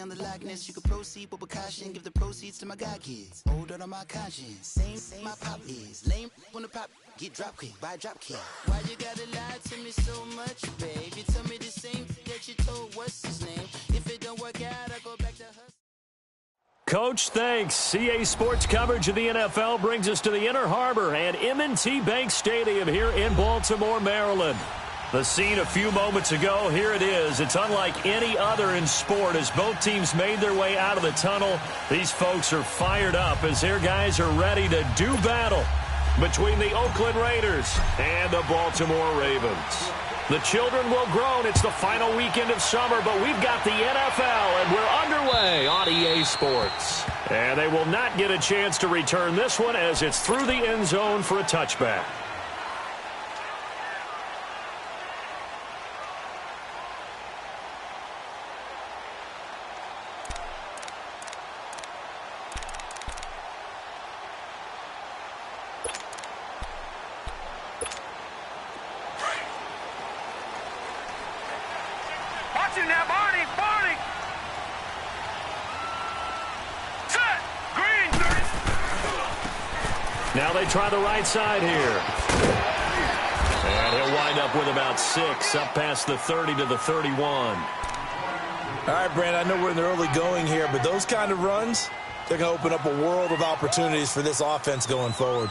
on the likeness. You can proceed with precaution. Give the proceeds to my God kids. Older on my conscience. Same my pop is. Lame when the pop get drop kick by drop kick. Why you gotta lie to me so much, babe? You tell me the same that you told what's his name. If it don't work out, I go back to hustle. Coach, thanks. CA Sports coverage of the NFL brings us to the Inner Harbor and M&T Bank Stadium here in Baltimore, Maryland. The scene a few moments ago, here it is. It's unlike any other in sport as both teams made their way out of the tunnel. These folks are fired up as their guys are ready to do battle between the Oakland Raiders and the Baltimore Ravens. The children will groan. It's the final weekend of summer, but we've got the NFL, and we're underway on EA Sports. And they will not get a chance to return this one as it's through the end zone for a touchback. Now they try the right side here. And he'll wind up with about 6, up past the 30 to the 31. All right, Brand, I know we're in the early going here, but those kind of runs, they're going to open up a world of opportunities for this offense going forward.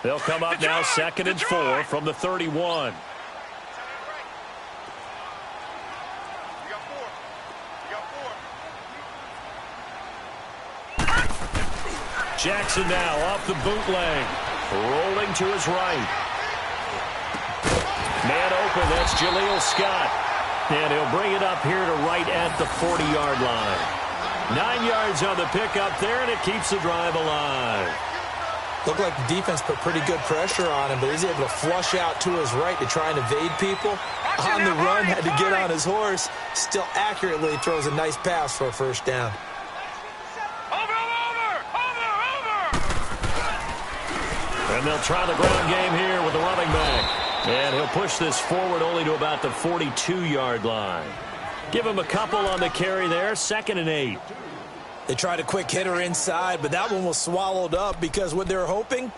They'll come up now 2nd and 4 from the 31. Jackson now off the bootleg. Rolling to his right. Man open, that's Jaleel Scott. And he'll bring it up here to right at the 40-yard line. 9 yards on the pickup there, and it keeps the drive alive. Looked like the defense put pretty good pressure on him, but he's able to flush out to his right to try and evade people. On the run, had to get on his horse. Still accurately throws a nice pass for a first down. And they'll try the ground game here with the running back. And he'll push this forward only to about the 42-yard line. Give him a couple on the carry there, 2nd and 8. They tried a quick hitter inside, but that one was swallowed up because what they're hoping,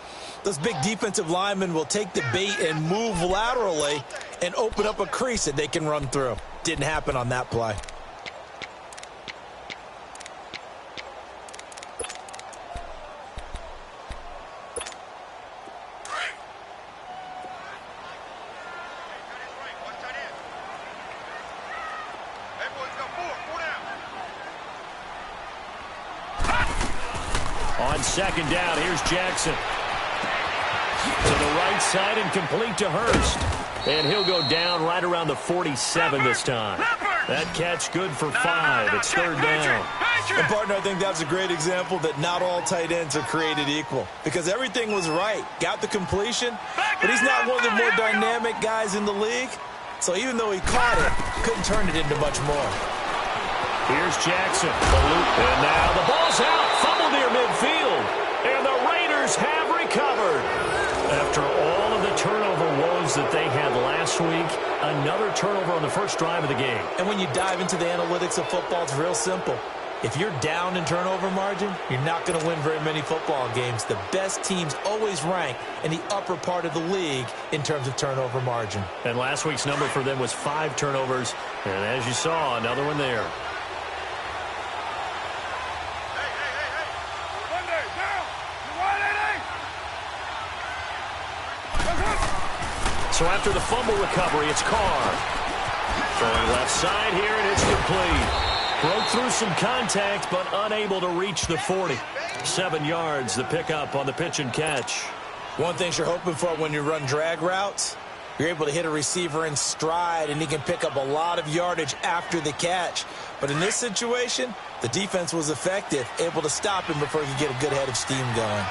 those big defensive linemen will take the bait and move laterally and open up a crease that they can run through. Didn't happen on that play. On 2nd down, here's Jackson. To the right side and complete to Hurst. And he'll go down right around the 47 this time. That catch good for 5. It's 3rd down. And, partner, I think that's a great example that not all tight ends are created equal. Because everything was right. Got the completion, but he's not one of the more dynamic guys in the league. So even though he caught it, couldn't turn it into much more. Here's Jackson. And now the ball's out. Fumble near midfield. And the Raiders have recovered. After all of the turnover woes that they had last week, another turnover on the first drive of the game. And when you dive into the analytics of football, it's real simple. If you're down in turnover margin, you're not going to win very many football games. The best teams always rank in the upper part of the league in terms of turnover margin. And last week's number for them was 5 turnovers. And as you saw, another one there. So after the fumble recovery, it's Carr. Throwing left side here, and it's complete. Broke through some contact, but unable to reach the 40. 7 yards, the pickup on the pitch and catch. One thing you're hoping for when you run drag routes, you're able to hit a receiver in stride, and he can pick up a lot of yardage after the catch. But in this situation, the defense was effective, able to stop him before he could get a good head of steam going.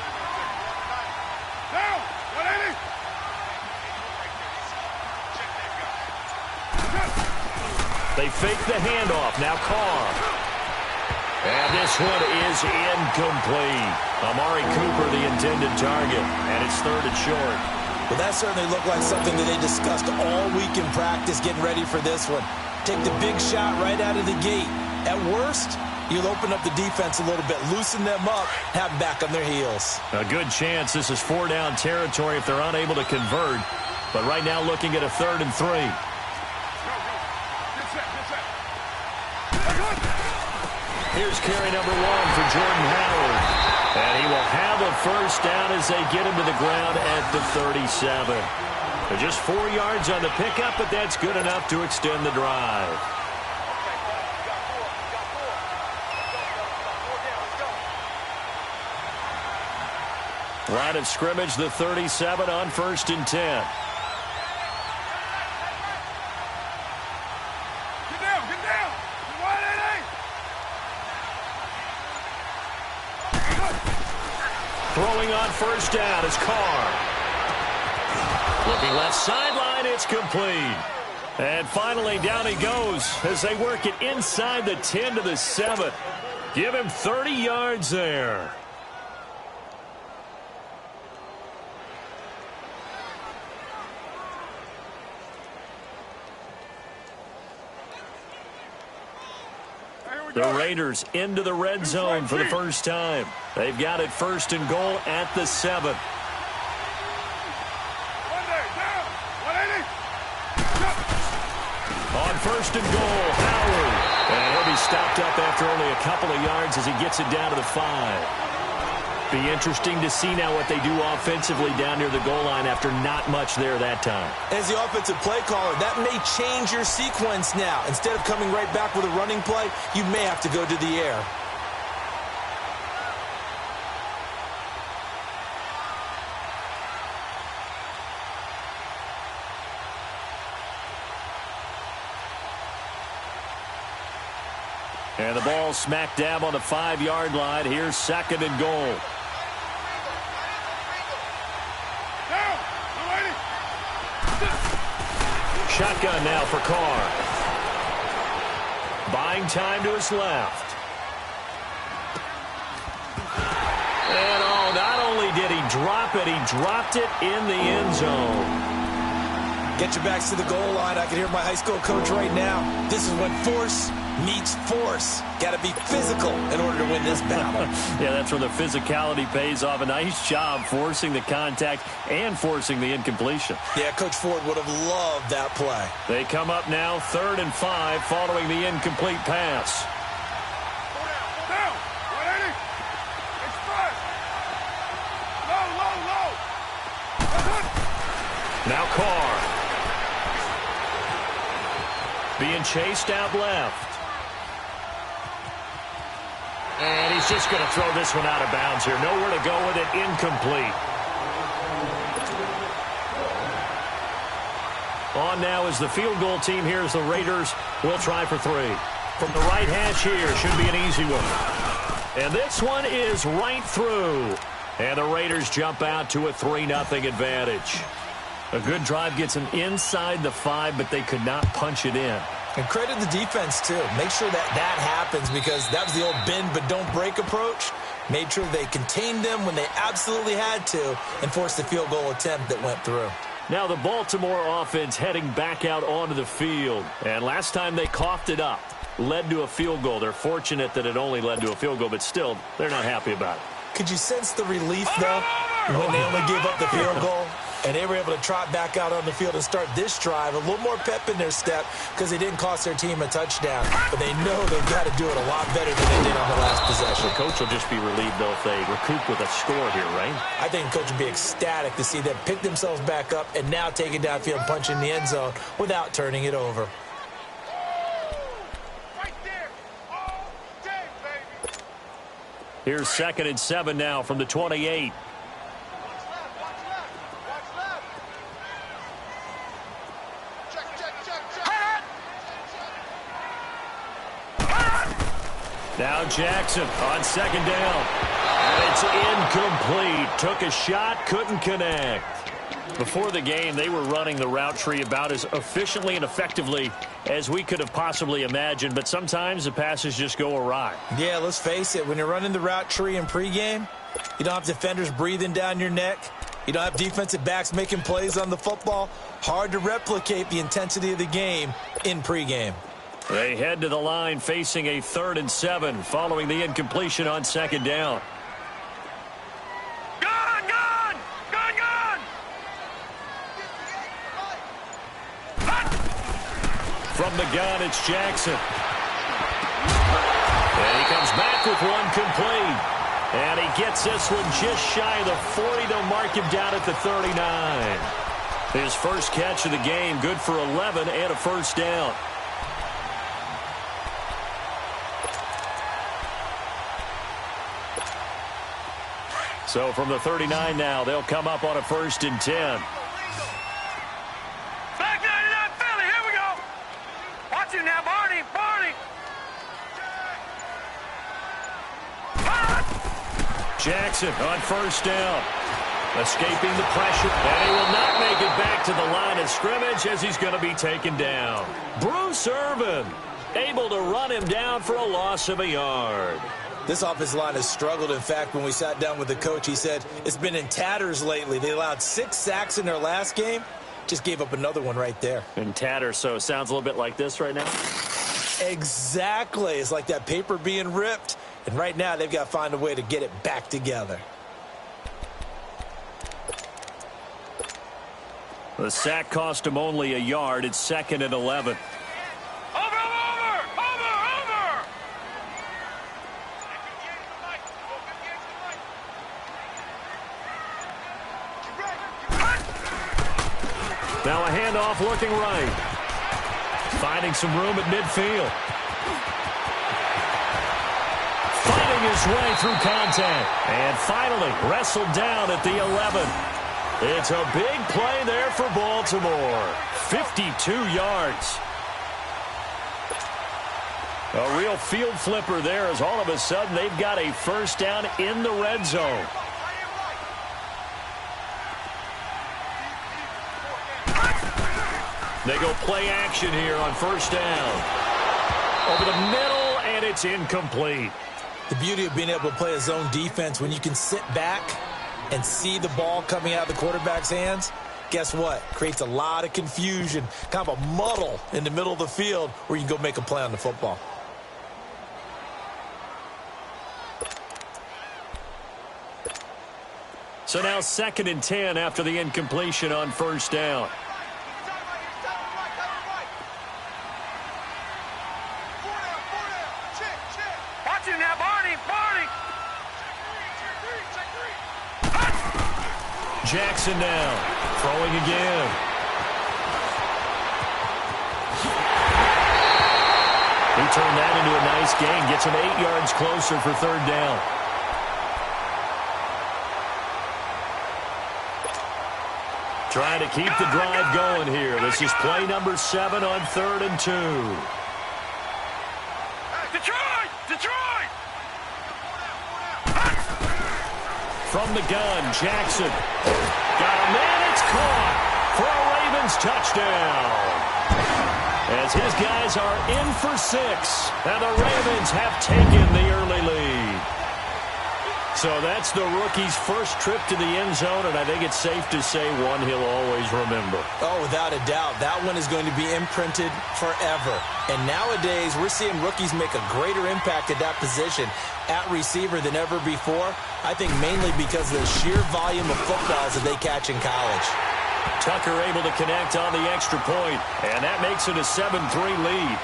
They fake the handoff. Now Carr. And this one is incomplete. Amari Cooper, the intended target, and it's 3rd and short. Well, that certainly looked like something that they discussed all week in practice, getting ready for this one. Take the big shot right out of the gate. At worst, you'll open up the defense a little bit, loosen them up, have them back on their heels. A good chance this is 4-down territory if they're unable to convert. But right now looking at a 3rd and 3. Here's carry number 1 for Jordan Howard. And he will have a first down as they get him to the ground at the 37. They're just 4 yards on the pickup, but that's good enough to extend the drive. Line of scrimmage, the 37 on 1st and 10. Throwing on first down is Carr. Looking left sideline, it's complete. And finally, down he goes as they work it inside the 10 to the 7. Give him 30 yards there. The Raiders into the red zone for the first time. They've got it 1st and goal at the 7. On 1st and goal, Howard. And he'll be stopped up after only a couple of yards as he gets it down to the 5. Be interesting to see now what they do offensively down near the goal line after not much there that time. As the offensive play caller, that may change your sequence now. Instead of coming right back with a running play, you may have to go to the air. And the ball smack dab on the 5-yard line. Here's 2nd and goal. Shotgun now for Carr. Buying time to his left. And not only did he drop it, he dropped it in the end zone. Get your backs to the goal line. I can hear my high school coach right now. This is when force meets force. Got to be physical in order to win this battle. Yeah, that's where the physicality pays off. A nice job forcing the contact and forcing the incompletion. Yeah, Coach Ford would have loved that play. They come up now 3rd and 5 following the incomplete pass. Now Carr. Being chased out left. And he's just going to throw this one out of bounds here. Nowhere to go with it. Incomplete. On now is the field goal team here as the Raiders will try for 3. From the right hash here, should be an easy one. And this one is right through. And the Raiders jump out to a 3-0 advantage. A good drive gets them inside the 5, but they could not punch it in. And credit the defense, too. Make sure that happens because that was the old bend but don't break approach. Made sure they contained them when they absolutely had to and forced the field goal attempt that went through. Now the Baltimore offense heading back out onto the field. And last time they coughed it up, led to a field goal. They're fortunate that it only led to a field goal, but still, they're not happy about it. Could you sense the relief, though, when they only gave up the field goal? And they were able to trot back out on the field and start this drive. A little more pep in their step because they didn't cost their team a touchdown. But they know they've got to do it a lot better than they did on the last possession. The coach will just be relieved, though, if they recoup with a score here, right? I think the coach would be ecstatic to see them pick themselves back up and now take it downfield and punch in the end zone without turning it over. Here's 2nd and 7 now from the 28. Now Jackson on 2nd down. And it's incomplete. Took a shot, couldn't connect. Before the game, they were running the route tree about as efficiently and effectively as we could have possibly imagined, but sometimes the passes just go awry. Yeah, let's face it. When you're running the route tree in pregame, you don't have defenders breathing down your neck. You don't have defensive backs making plays on the football. Hard to replicate the intensity of the game in pregame. They head to the line facing a 3rd and 7 following the incompletion on 2nd down. From the gun, it's Jackson. And he comes back with one complete. And he gets this one just shy of the 40. They'll mark him down at the 39. His first catch of the game, good for 11 and a first down. So from the 39 now, they'll come up on a 1st and 10. Now, Barney. Jackson on 1st down. Escaping the pressure. And he will not make it back to the line of scrimmage as he's going to be taken down. Bruce Irvin able to run him down for a loss of a yard. This offensive line has struggled. In fact, when we sat down with the coach, he said it's been in tatters lately. They allowed 6 sacks in their last game. Just gave up another one right there. In tatters, so it sounds a little bit like this right now? Exactly. It's like that paper being ripped. And right now, they've got to find a way to get it back together. The sack cost him only a yard. It's 2nd and 11. Now a handoff looking right. Finding some room at midfield. Fighting his way through contact. And finally wrestled down at the 11. It's a big play there for Baltimore. 52 yards. A real field flipper there as all of a sudden they've got a first down in the red zone. They go play action here on 1st down. Over the middle, and it's incomplete. The beauty of being able to play a zone defense when you can sit back and see the ball coming out of the quarterback's hands, guess what? Creates a lot of confusion, kind of a muddle in the middle of the field where you can go make a play on the football. So now 2nd and 10 after the incompletion on 1st down. Jackson now, throwing again. He turned that into a nice gain, gets him 8 yards closer for 3rd down. Trying to keep the drive going here. This is play number 7 on 3rd and 2. Detroit! From the gun, Jackson. Got a man, it's caught for a Ravens touchdown. As his guys are in for 6, and the Ravens have taken the early lead. So that's the rookie's first trip to the end zone, and I think it's safe to say one he'll always remember. Oh, without a doubt. That one is going to be imprinted forever. And nowadays, we're seeing rookies make a greater impact at that position at receiver than ever before. I think mainly because of the sheer volume of footballs that they catch in college. Tucker able to connect on the extra point, and that makes it a 7-3 lead.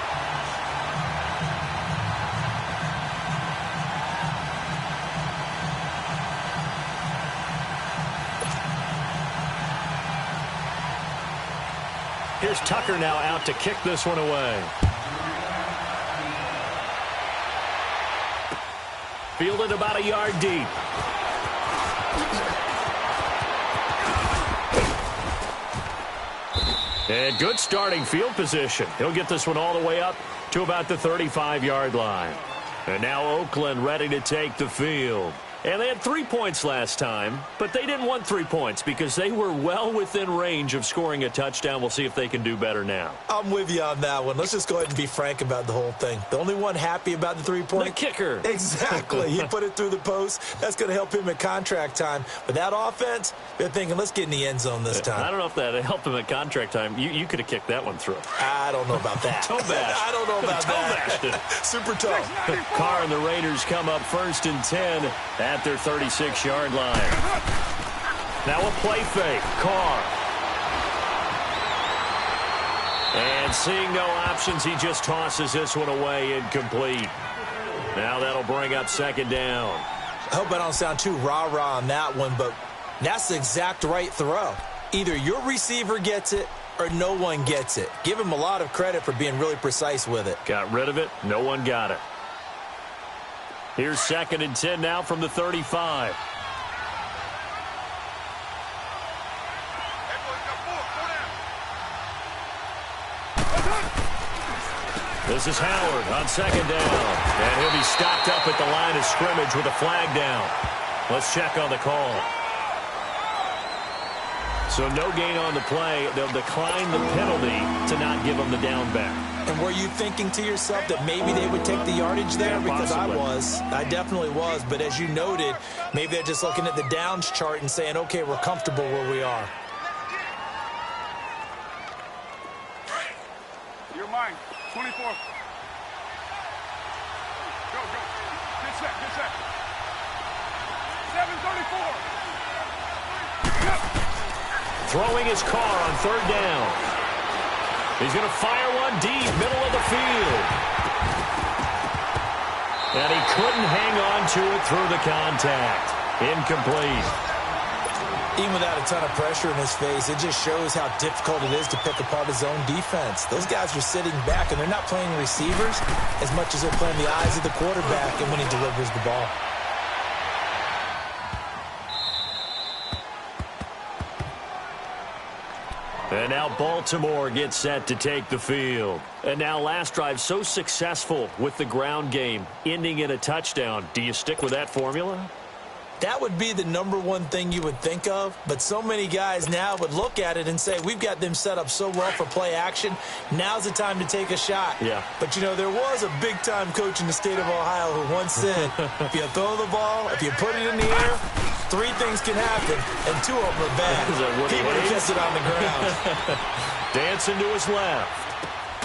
Here's Tucker now out to kick this one away. Fielded about a yard deep. And good starting field position. He'll get this one all the way up to about the 35-yard line. And now Oakland ready to take the field. And they had 3 points last time, but they didn't want 3 points because they were well within range of scoring a touchdown. We'll see if they can do better now. I'm with you on that one. Let's just go ahead and be frank about the whole thing. The only one happy about the 3-point? The kicker. Exactly. He put it through the post. That's going to help him at contract time. But that offense, they're thinking, let's get in the end zone this time. I don't know if that helped him at contract time. You could have kicked that one through. I don't know about that. Toe bash. I don't know about that. Super toe. Carr and the Raiders come up 1st and 10 at their 36-yard line. Now a play fake. Carr. And seeing no options, he just tosses this one away incomplete. Now that'll bring up 2nd down. I hope I don't sound too rah-rah on that one, but that's the exact right throw. Either your receiver gets it or no one gets it. Give him a lot of credit for being really precise with it. Got rid of it. No one got it. Here's 2nd and 10 now from the 35. This is Howard on 2nd down. And he'll be stopped up at the line of scrimmage with a flag down. Let's check on the call. So no gain on the play. They'll decline the penalty to not give them the down back. And were you thinking to yourself that maybe they would take the yardage there? Yeah, because possibly. I definitely was. But as you noted, maybe they're just looking at the downs chart and saying, okay, we're comfortable where we are. You're mine. 24. Go. Get set. 734. Throwing his Carr on 3rd down. He's going to fire one deep, middle of the field. And he couldn't hang on to it through the contact. Incomplete. Even without a ton of pressure in his face, it just shows how difficult it is to pick apart his own defense. Those guys are sitting back, and they're not playing receivers as much as they're playing the eyes of the quarterback and when he delivers the ball. And now Baltimore gets set to take the field. And now last drive so successful with the ground game, ending in a touchdown. Do you stick with that formula? That would be the #1 thing you would think of, but so many guys now would look at it and say, we've got them set up so well for play action, now's the time to take a shot. Yeah. But, you know, there was a big-time coach in the state of Ohio who once said, if you throw the ball, if you put it in the air, 3 things can happen, and 2 of them are bad. He would have kissed it on the ground. Dancing to his left.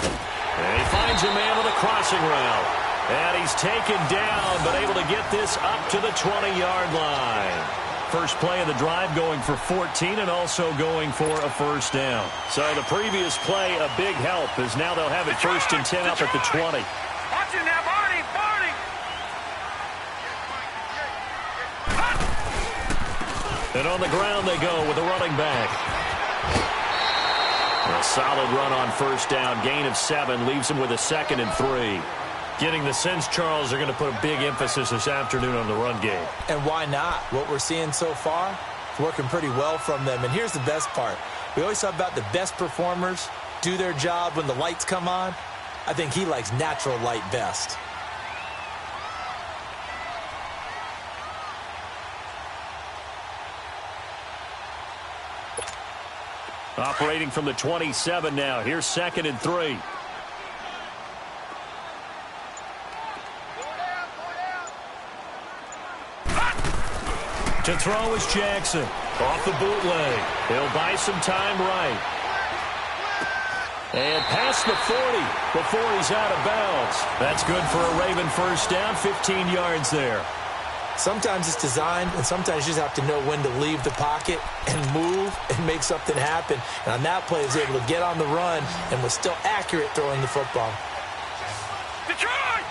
And he finds a man with a crossing route. And he's taken down, but able to get this up to the 20-yard line. First play of the drive going for 14 and also going for a 1st down. So the previous play, a big help, as now they'll have it 1st and 10 up at the 20. Watch it now, Barney. And on the ground they go with a running back. A solid run on 1st down. Gain of 7 leaves him with a 2nd and 3. Getting the sense, Charles, they're going to put a big emphasis this afternoon on the run game. And why not? What we're seeing so far is working pretty well from them. And here's the best part. We always talk about the best performers do their job when the lights come on. I think he likes natural light best. Operating from the 27 now. Here's 2nd and 3. To throw is Jackson. Off the bootleg. He'll buy some time right. And past the 40 before he's out of bounds. That's good for a Raven 1st down, 15 yards there. Sometimes it's designed, and sometimes you just have to know when to leave the pocket and move and make something happen. And on that play, he was able to get on the run and was still accurate throwing the football. Detroit!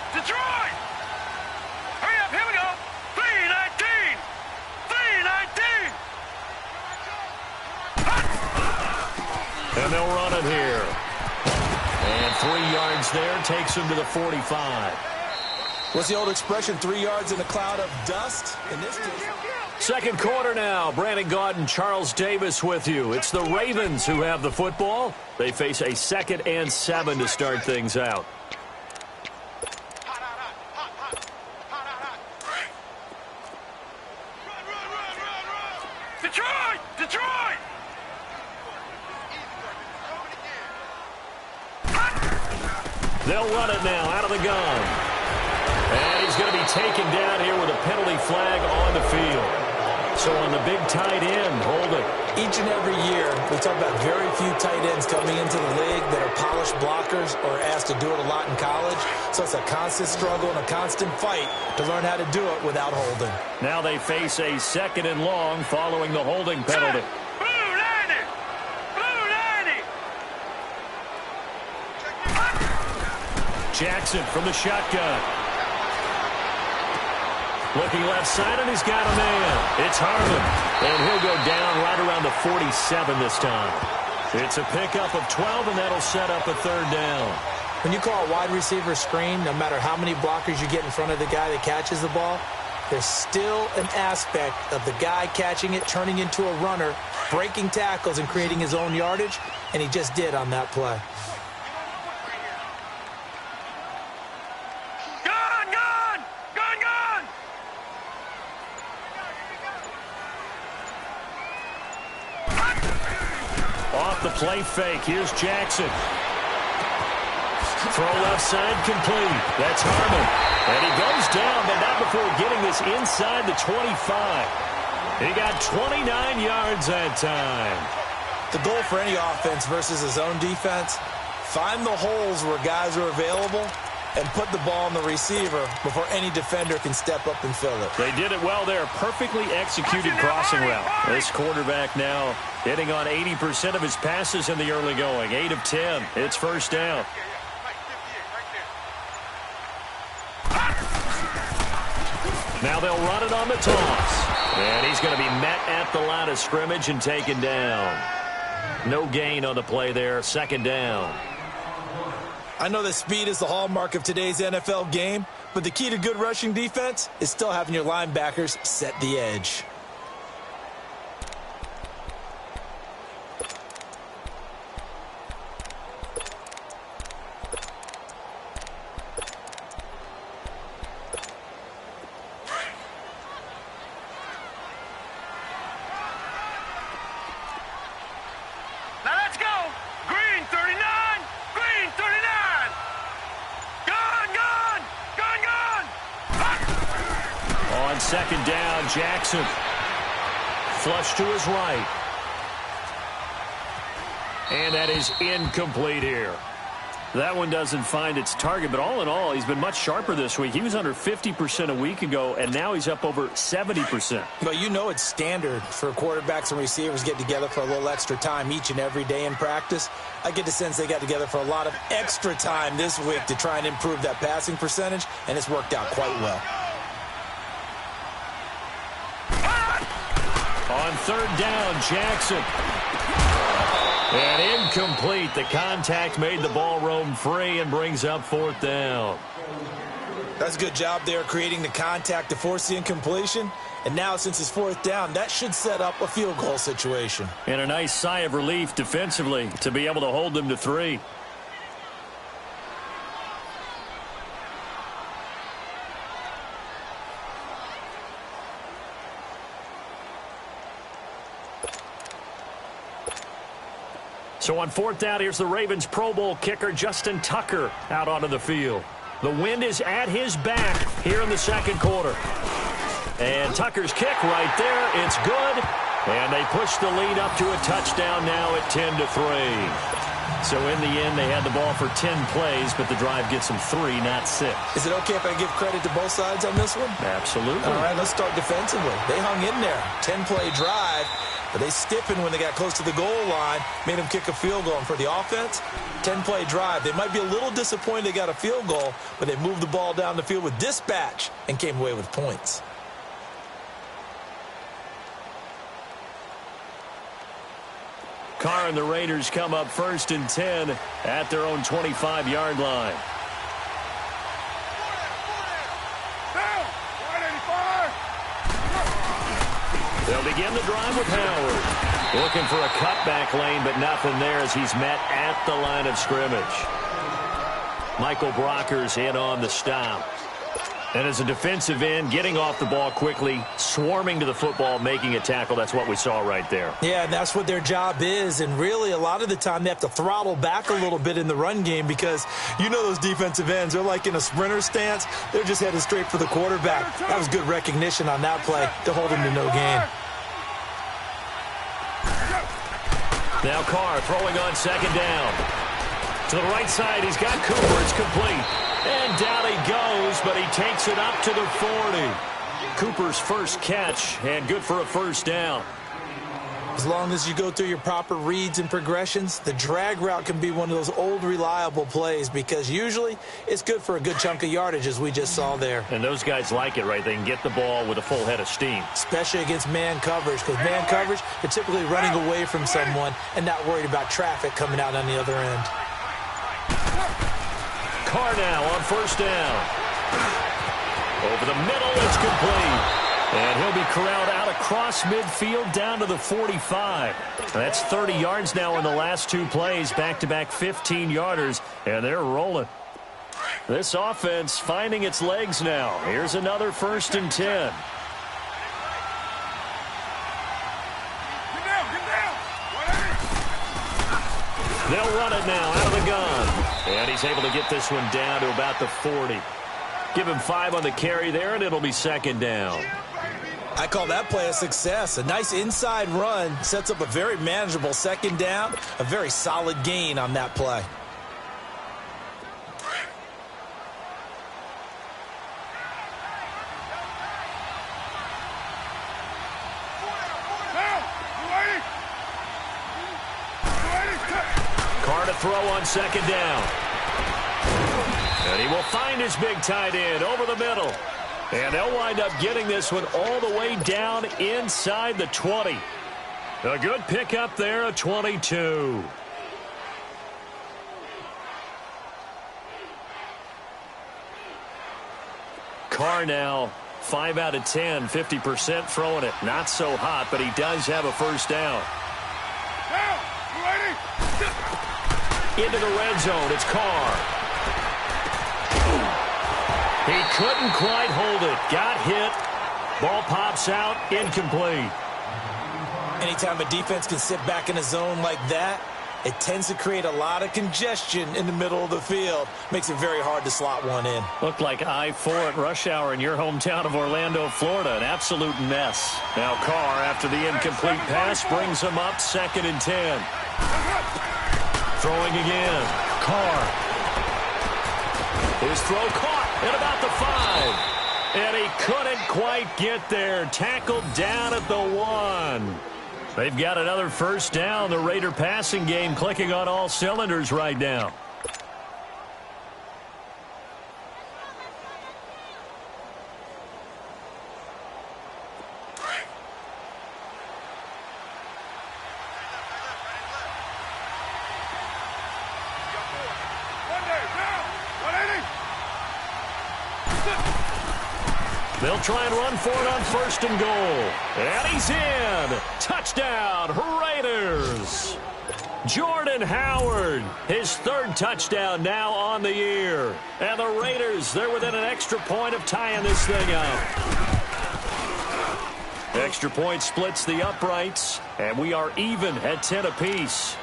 Hurry up, here we go. 319! 319! And they'll run it here. And 3 yards there takes him to the 45. What's the old expression, 3 yards in a cloud of dust? In this case, 2nd quarter now. Brandon Gaudin, Charles Davis with you. It's the Ravens who have the football. They face a 2nd and 7 to start things out. Detroit! Detroit! They'll run it now out of the gun. And he's going to be taken down here with a penalty flag on the field. So on the big tight end, holding. Each and every year, we talk about very few tight ends coming into the league that are polished blockers or asked to do it a lot in college. So it's a constant struggle and a constant fight to learn how to do it without holding. Now they face a 2nd and long following the holding penalty. Blue 90! Blue 90! Jackson from the shotgun. Looking left side, and he's got a man. It's Harmon, and he'll go down right around the 47 this time. It's a pickup of 12, and that'll set up a 3rd down. When you call a wide receiver screen, no matter how many blockers you get in front of the guy that catches the ball, there's still an aspect of the guy catching it, turning into a runner, breaking tackles, and creating his own yardage, and he just did on that play. The play fake. Here's Jackson. Throw left side complete. That's Harmon. And he goes down, but not before getting this inside the 25. He got 29 yards that time. The goal for any offense versus his own defense, find the holes where guys are available and put the ball on the receiver before any defender can step up and fill it. They did it well there. Perfectly executed crossing route. This quarterback now hitting on 80% of his passes in the early going. 8 of 10. It's 1st down. Now they'll run it on the toss. And he's going to be met at the line of scrimmage and taken down. No gain on the play there. 2nd down. I know that speed is the hallmark of today's NFL game, but the key to good rushing defense is still having your linebackers set the edge. Now let's go! Green 39! Green 39! Gone! Gone! Gone! Gone! On 2nd down, Jackson. Flush to his right. And that is incomplete here. That one doesn't find its target, but all in all, he's been much sharper this week. He was under 50% a week ago, and now he's up over 70%. But you know it's standard for quarterbacks and receivers get together for a little extra time each and every day in practice. I get the sense they got together for a lot of extra time this week to try and improve that passing percentage, and it's worked out quite well. On 3rd down, Jackson. And incomplete. The contact made the ball roam free and brings up 4th down. That's a good job there creating the contact to force the incompletion. And now since it's 4th down, that should set up a field goal situation. And a nice sigh of relief defensively to be able to hold them to 3. So on 4th down, here's the Ravens Pro Bowl kicker Justin Tucker out onto the field. The wind is at his back here in the 2nd quarter. And Tucker's kick right there. It's good. And they push the lead up to a touchdown now at 10-3. So in the end, they had the ball for 10 plays, but the drive gets them 3, not 6. Is it okay if I give credit to both sides on this one? Absolutely. All right, let's start defensively. They hung in there. 10-play drive. But they stiffened when they got close to the goal line, made them kick a field goal. And for the offense, 10-play drive. They might be a little disappointed they got a field goal, but they moved the ball down the field with dispatch and came away with points. Carr and the Raiders come up 1st and 10 at their own 25-yard line. They'll begin the drive with Howard. Looking for a cutback lane, but nothing there as he's met at the line of scrimmage. Michael Brockers in on the stop. And as a defensive end, getting off the ball quickly, swarming to the football, making a tackle, that's what we saw right there. Yeah, and that's what their job is. And really, a lot of the time, they have to throttle back a little bit in the run game because you know those defensive ends, they're like in a sprinter stance. They're just headed straight for the quarterback. That was good recognition on that play to hold him to no gain. Now Carr throwing on second down. To the right side, he's got Cooper. It's complete. And down he goes, but he takes it up to the 40. Cooper's first catch, and good for a first down. As long as you go through your proper reads and progressions, the drag route can be one of those old reliable plays because usually it's good for a good chunk of yardage, as we just saw there. And those guys like it, right? They can get the ball with a full head of steam. Especially against man coverage, because man coverage, they're typically running away from someone and not worried about traffic coming out on the other end. Carr now on first down. Over the middle, it's complete. And he'll be corralled out across midfield down to the 45. That's 30 yards now in the last two plays, back-to-back 15-yarders, and they're rolling. This offense finding its legs now. Here's another 1st and 10. They'll run it now out of the gun. And he's able to get this one down to about the 40. Give him 5 on the carry there, and it'll be second down. I call that play a success. A nice inside run sets up a very manageable second down, a very solid gain on that play. Carr to throw on second down. And he will find his big tight end over the middle. And they'll wind up getting this one all the way down inside the 20. A good pickup there, a 22. Carr now 5 out of 10, 50% throwing it. Not so hot, but he does have a first down. Into the red zone, it's Carr. He couldn't quite hold it. Got hit. Ball pops out. Incomplete. Anytime a defense can sit back in a zone like that, it tends to create a lot of congestion in the middle of the field. Makes it very hard to slot one in. Looked like I-4 at rush hour in your hometown of Orlando, Florida. An absolute mess. Now Carr, after the incomplete pass, brings him up 2nd and 10. Throwing again. Carr. His throw caught at about the 5. And he couldn't quite get there. Tackled down at the 1. They've got another first down. The Raider passing game clicking on all cylinders right now. They'll try and run for it on 1st and goal. And he's in. Touchdown, Raiders. Jordan Howard, his 3rd touchdown now on the year. And the Raiders, they're within an extra point of tying this thing up. Extra point splits the uprights, and we are even at 10 apiece.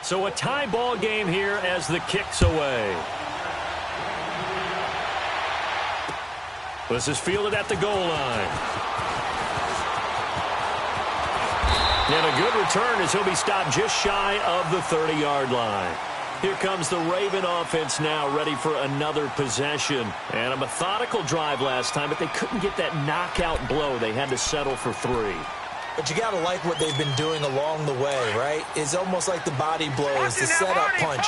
So a tie ball game here as the kick's away. This is fielded at the goal line. And a good return as he'll be stopped just shy of the 30-yard line. Here comes the Raven offense now, ready for another possession. And a methodical drive last time, but they couldn't get that knockout blow. They had to settle for 3. But you got to like what they've been doing along the way, right? It's almost like the body blows, the setup punch.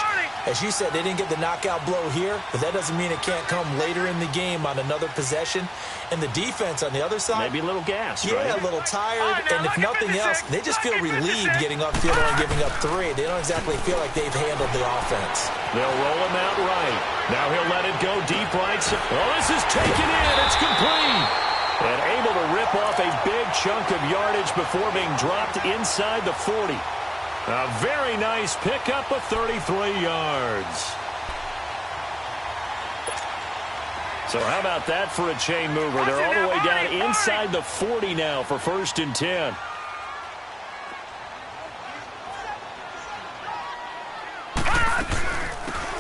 As you said, they didn't get the knockout blow here, but that doesn't mean it can't come later in the game on another possession. And the defense on the other side, maybe a little gas, yeah, right? A little tired, and if nothing else, they just feel relieved getting upfield and giving up 3. They don't exactly feel like they've handled the offense. They'll roll him out right. Now he'll let it go deep right. Oh, this is taken in. It's complete. And able to rip off a big chunk of yardage before being dropped inside the 40. A very nice pickup of 33 yards. So how about that for a chain mover? They're all the way down inside the 40 now for 1st and 10.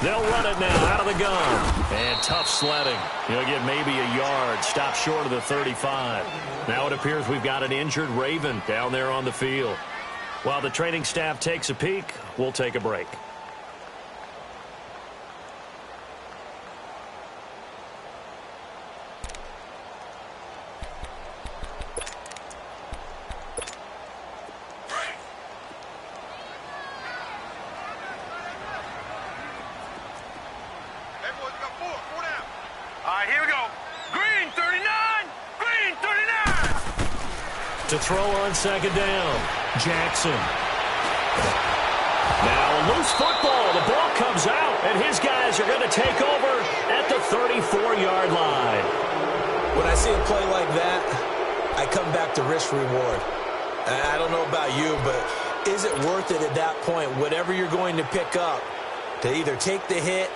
They'll run it now out of the gun. And tough sledding. He'll get maybe a yard. Stop short of the 35. Now it appears we've got an injured Raven down there on the field. While the training staff takes a peek, we'll take a break. To throw on 2nd down, Jackson. Now a loose football. The ball comes out, and his guys are going to take over at the 34-yard line. When I see a play like that, I come back to risk-reward. I don't know about you, but is it worth it at that point, whatever you're going to pick up, to either take the hit,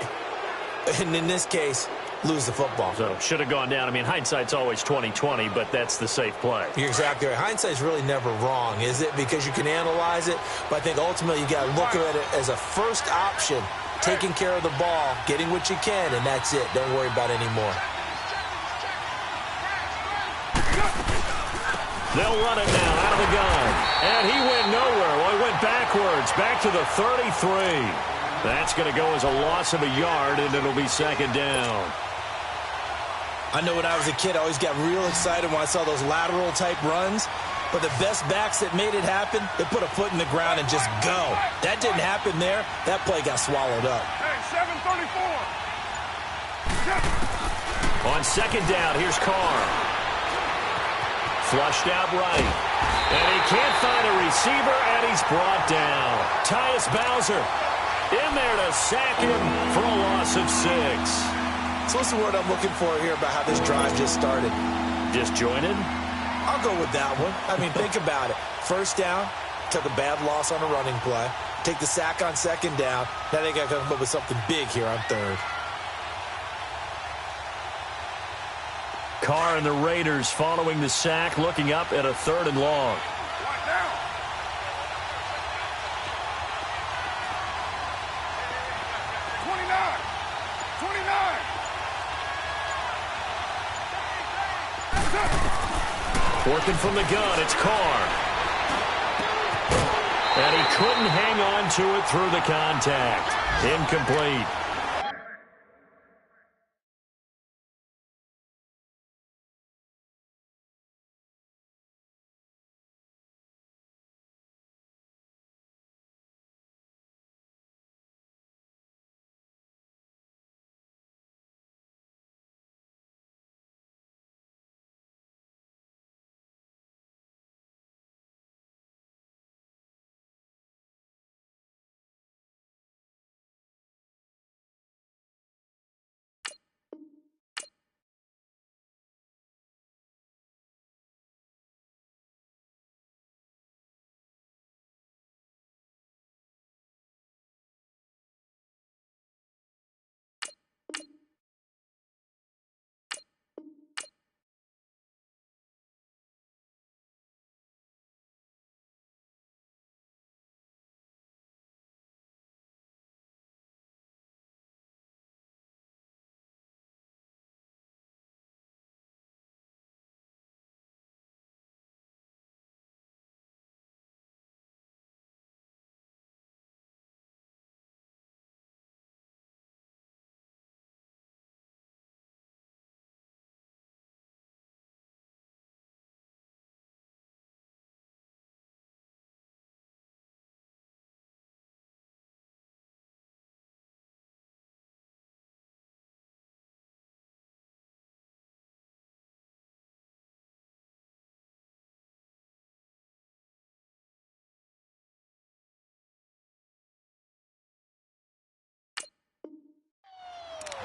and in this case, lose the football? So should have gone down. I mean, hindsight's always 20/20, but that's the safe play. You're exactly right. Hindsight's really never wrong, is it? Because you can analyze it, but I think ultimately you got to look at it as a first option, taking care of the ball, getting what you can, and that's it. Don't worry about it anymore. They'll run it now out of the gun. And he went nowhere. Well, he went backwards, back to the 33. That's going to go as a loss of a yard, and it'll be 2nd down. I know when I was a kid, I always got real excited when I saw those lateral-type runs. But the best backs that made it happen, they put a foot in the ground and just go. That didn't happen there. That play got swallowed up. Hey, 734. On 2nd down, here's Carr. Flushed out right. And he can't find a receiver, and he's brought down. Tyus Bowser in there to sack him for a loss of 6. So what's the word I'm looking for here about how this drive just started? Disjointed? I'll go with that one. I mean, think about it. 1st down, took a bad loss on a running play. Take the sack on 2nd down. Now they got to come up with something big here on 3rd. Carr and the Raiders following the sack, looking up at a 3rd and long. Working from the gun, it's Carr. And he couldn't hang on to it through the contact. Incomplete.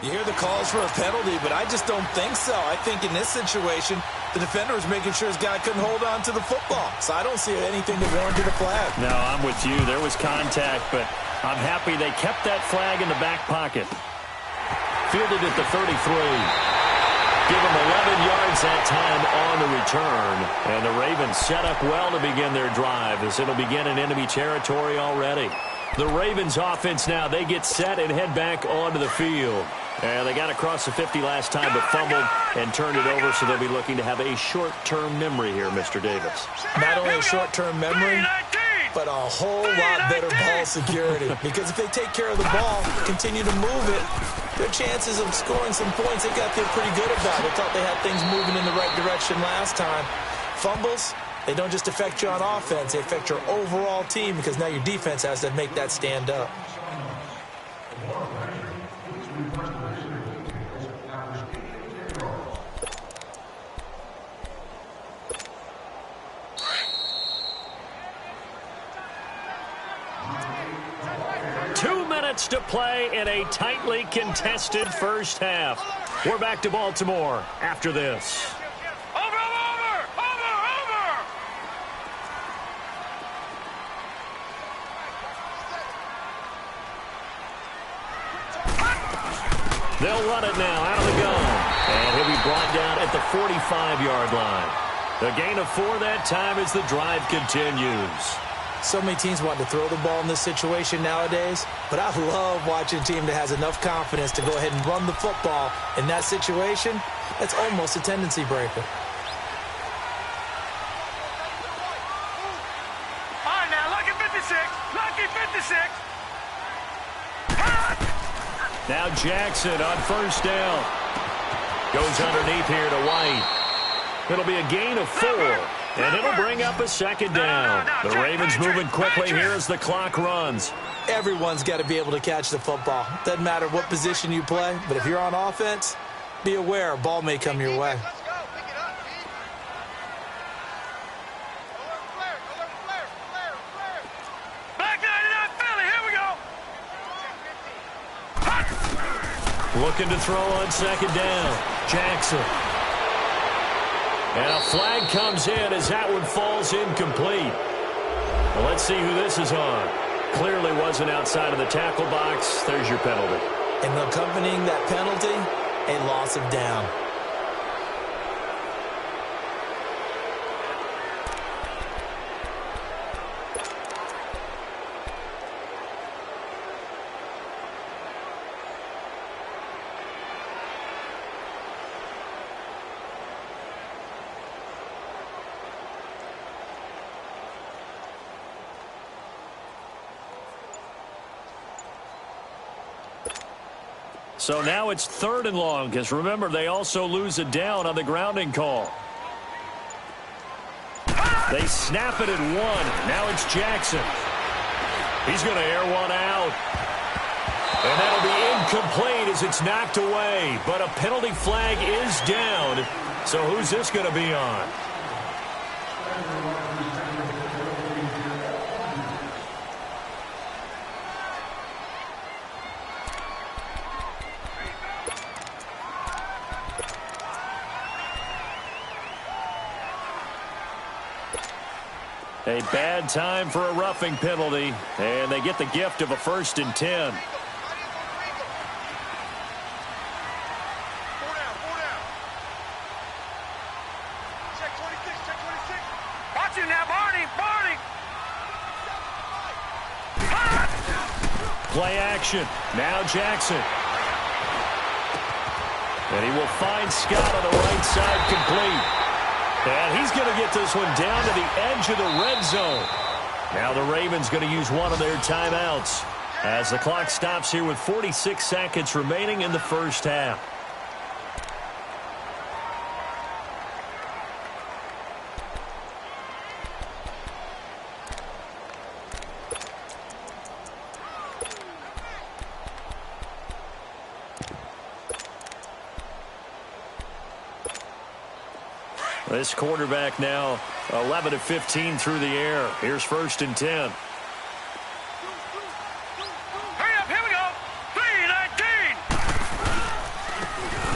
You hear the calls for a penalty, but I just don't think so. I think in this situation, The defender was making sure his guy couldn't hold on to the football. So I don't see anything that warranted a flag. No, I'm with you. There was contact, but I'm happy they kept that flag in the back pocket. Fielded at the 33. Give them 11 yards that time on the return. And the Ravens set up well to begin their drive as it'll begin in enemy territory already. The Ravens offense now, they get set and head back onto the field. And they got across the 50 last time but fumbled and turned it over, so they'll be looking to have a short-term memory here, Mr. Davis. Not only a short-term memory, but a whole lot better ball security. Because if they take care of the ball, continue to move it, their chances of scoring some points, they've got to feel pretty good about it. They thought they had things moving in the right direction last time. Fumbles, they don't just affect you on offense, they affect your overall team because now your defense has to make that stand up. To play in a tightly contested first half. We're back to Baltimore after this. Over! They'll run it now out of the gun. And he'll be brought down at the 45-yard line. The gain of 4 that time as the drive continues. So many teams want to throw the ball in this situation nowadays, but I love watching a team that has enough confidence to go ahead and run the football. In that situation, that's almost a tendency breaker. All right, now, lucky 56. Now Jackson on first down. Goes underneath here to White. It'll be a gain of 4. And it'll bring up a second down. The Ravens moving quickly here as the clock runs. Everyone's got to be able to catch the football. Doesn't matter what position you play, but if you're on offense, be aware a ball may come your way. Black 99 Philly, here we go. Looking to throw on second down. Jackson. And a flag comes in as that one falls incomplete. Well, let's see who this is on. Clearly wasn't outside of the tackle box. There's your penalty. And accompanying that penalty, a loss of down. So now it's 3rd and long, because remember, they also lose a down on the grounding call. They snap it at 1. Now it's Jackson. He's going to air one out. And that'll be incomplete as it's knocked away. But a penalty flag is down. So who's this going to be on? A bad time for a roughing penalty, and they get the gift of a 1st and 10. Check 26. Watch him now, Barney. Play action. Now Jackson. And he will find Scott on the right side complete. And he's going to get this one down to the edge of the red zone. Now the Ravens going to use one of their timeouts as the clock stops here with 46 seconds remaining in the first half. This quarterback now 11 of 15 through the air. Here's 1st and 10. Hurry up, here we go.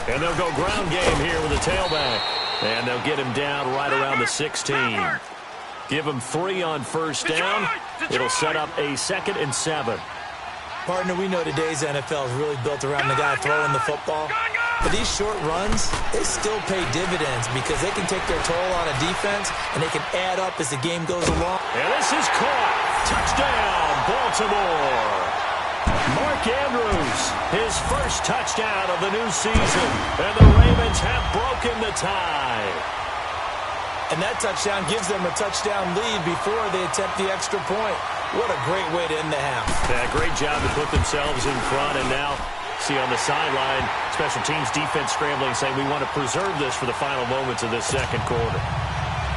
3-19. And they'll go ground game here with the tailback. And they'll get him down right around the 16. Give him 3 on first down. It'll set up a 2nd and 7. Partner, we know today's NFL is really built around the guy throwing the football. But these short runs, they still pay dividends because they can take their toll on a defense and they can add up as the game goes along. And this is caught. Touchdown, Baltimore. Mark Andrews, his first touchdown of the new season. And the Ravens have broken the tie. And that touchdown gives them a touchdown lead before they attempt the extra point. What a great way to end the half. Yeah, great job to put themselves in front. And now, see on the sideline, special teams defense scrambling, saying we want to preserve this for the final moments of this second quarter.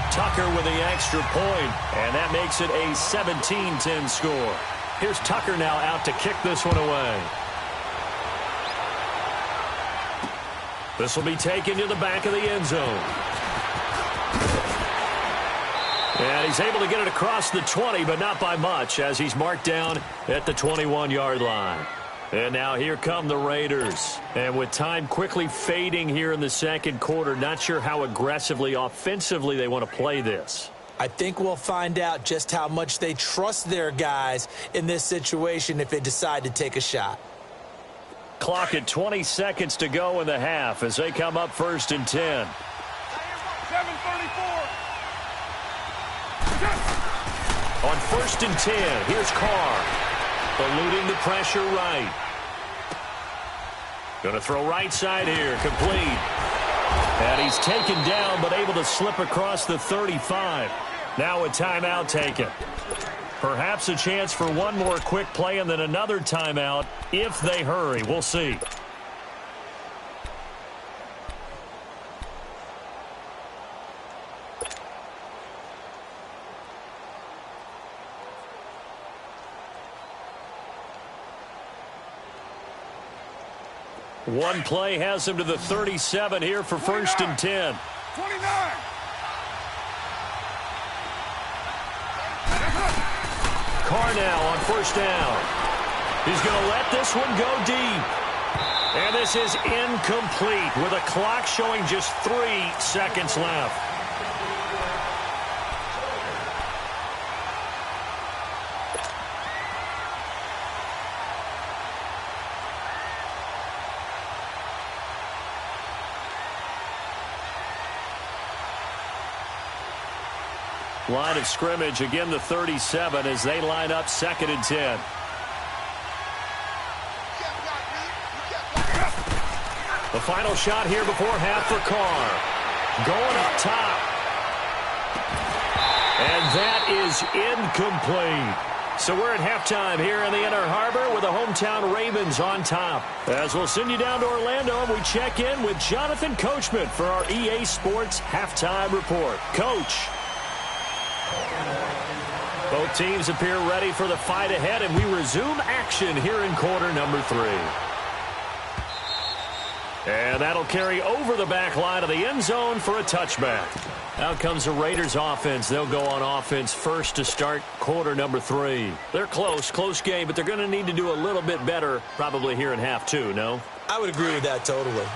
Tucker with the extra point, and that makes it a 17-10 score. Here's Tucker now out to kick this one away. This will be taken to the back of the end zone. And he's able to get it across the 20, but not by much, as he's marked down at the 21-yard line. And now here come the Raiders. And with time quickly fading here in the second quarter, not sure how aggressively, offensively they want to play this. I think we'll find out just how much they trust their guys in this situation if they decide to take a shot. Clock at 20 seconds to go in the half as they come up 1st and 10. 7:34. On 1st and 10, here's Carr. Eluding the pressure right. Going to throw right side here, complete. And he's taken down, but able to slip across the 35. Now a timeout taken. Perhaps a chance for one more quick play and then another timeout if they hurry. We'll see. One play has him to the 37 here for 1st and 10. 29. Carr now on 1st down. He's going to let this one go deep. And this is incomplete with a clock showing just 3 seconds left. Line of scrimmage, again the 37 as they line up 2nd and 10. The final shot here before half for Carr. Going up top. And that is incomplete. So we're at halftime here in the Inner Harbor with the hometown Ravens on top. As we'll send you down to Orlando and we check in with Jonathan Coachman for our EA Sports Halftime Report. Coach. Both teams appear ready for the fight ahead, and we resume action here in quarter number 3. And that'll carry over the back line of the end zone for a touchback. Out comes the Raiders offense. They'll go on offense first to start quarter number 3. They're close game, but they're going to need to do a little bit better probably here in half 2, no? I would agree with that totally.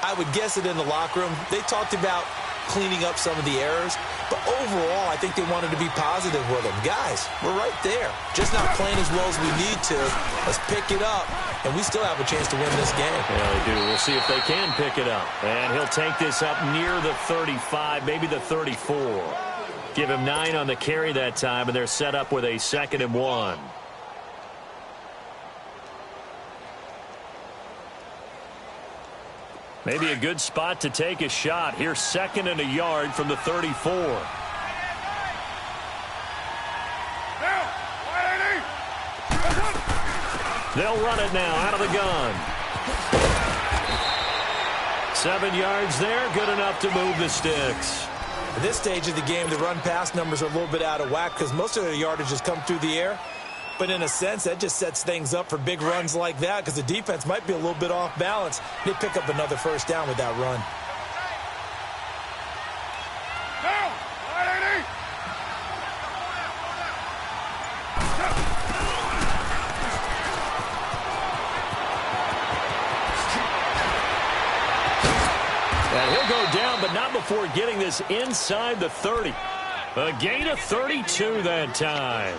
I would guess it in the locker room. They talked about cleaning up some of the errors, but overall, I think they wanted to be positive with them. Guys, we're right there. Just not playing as well as we need to. Let's pick it up, and we still have a chance to win this game. Yeah, they do. We'll see if they can pick it up. And he'll take this up near the 35, maybe the 34. Give him 9 on the carry that time, and they're set up with a 2nd and 1. Maybe a good spot to take a shot. Here's 2nd and a yard from the 34. They'll run it now out of the gun. 7 yards there, good enough to move the sticks. At this stage of the game, the run-pass numbers are a little bit out of whack because most of their yardage has come through the air. But in a sense, that just sets things up for big runs like that because the defense might be a little bit off balance. They pick up another 1st down with that run. And he'll go down, but not before getting this inside the 30. A gain of 32 that time.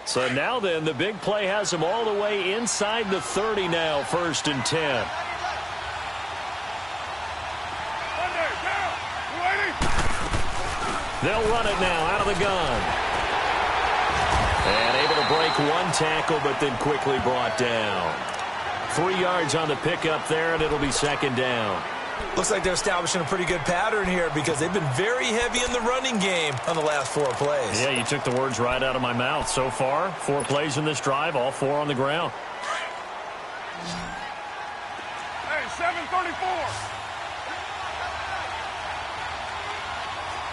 So now then, the big play has them all the way inside the 30 now, 1st and 10. They'll run it now out of the gun. And able to break one tackle, but then quickly brought down. 3 yards on the pickup there, and it'll be 2nd down. Looks like they're establishing a pretty good pattern here because they've been very heavy in the running game on the last 4 plays. Yeah, you took the words right out of my mouth. So far, 4 plays in this drive, all 4 on the ground. Hey, 734.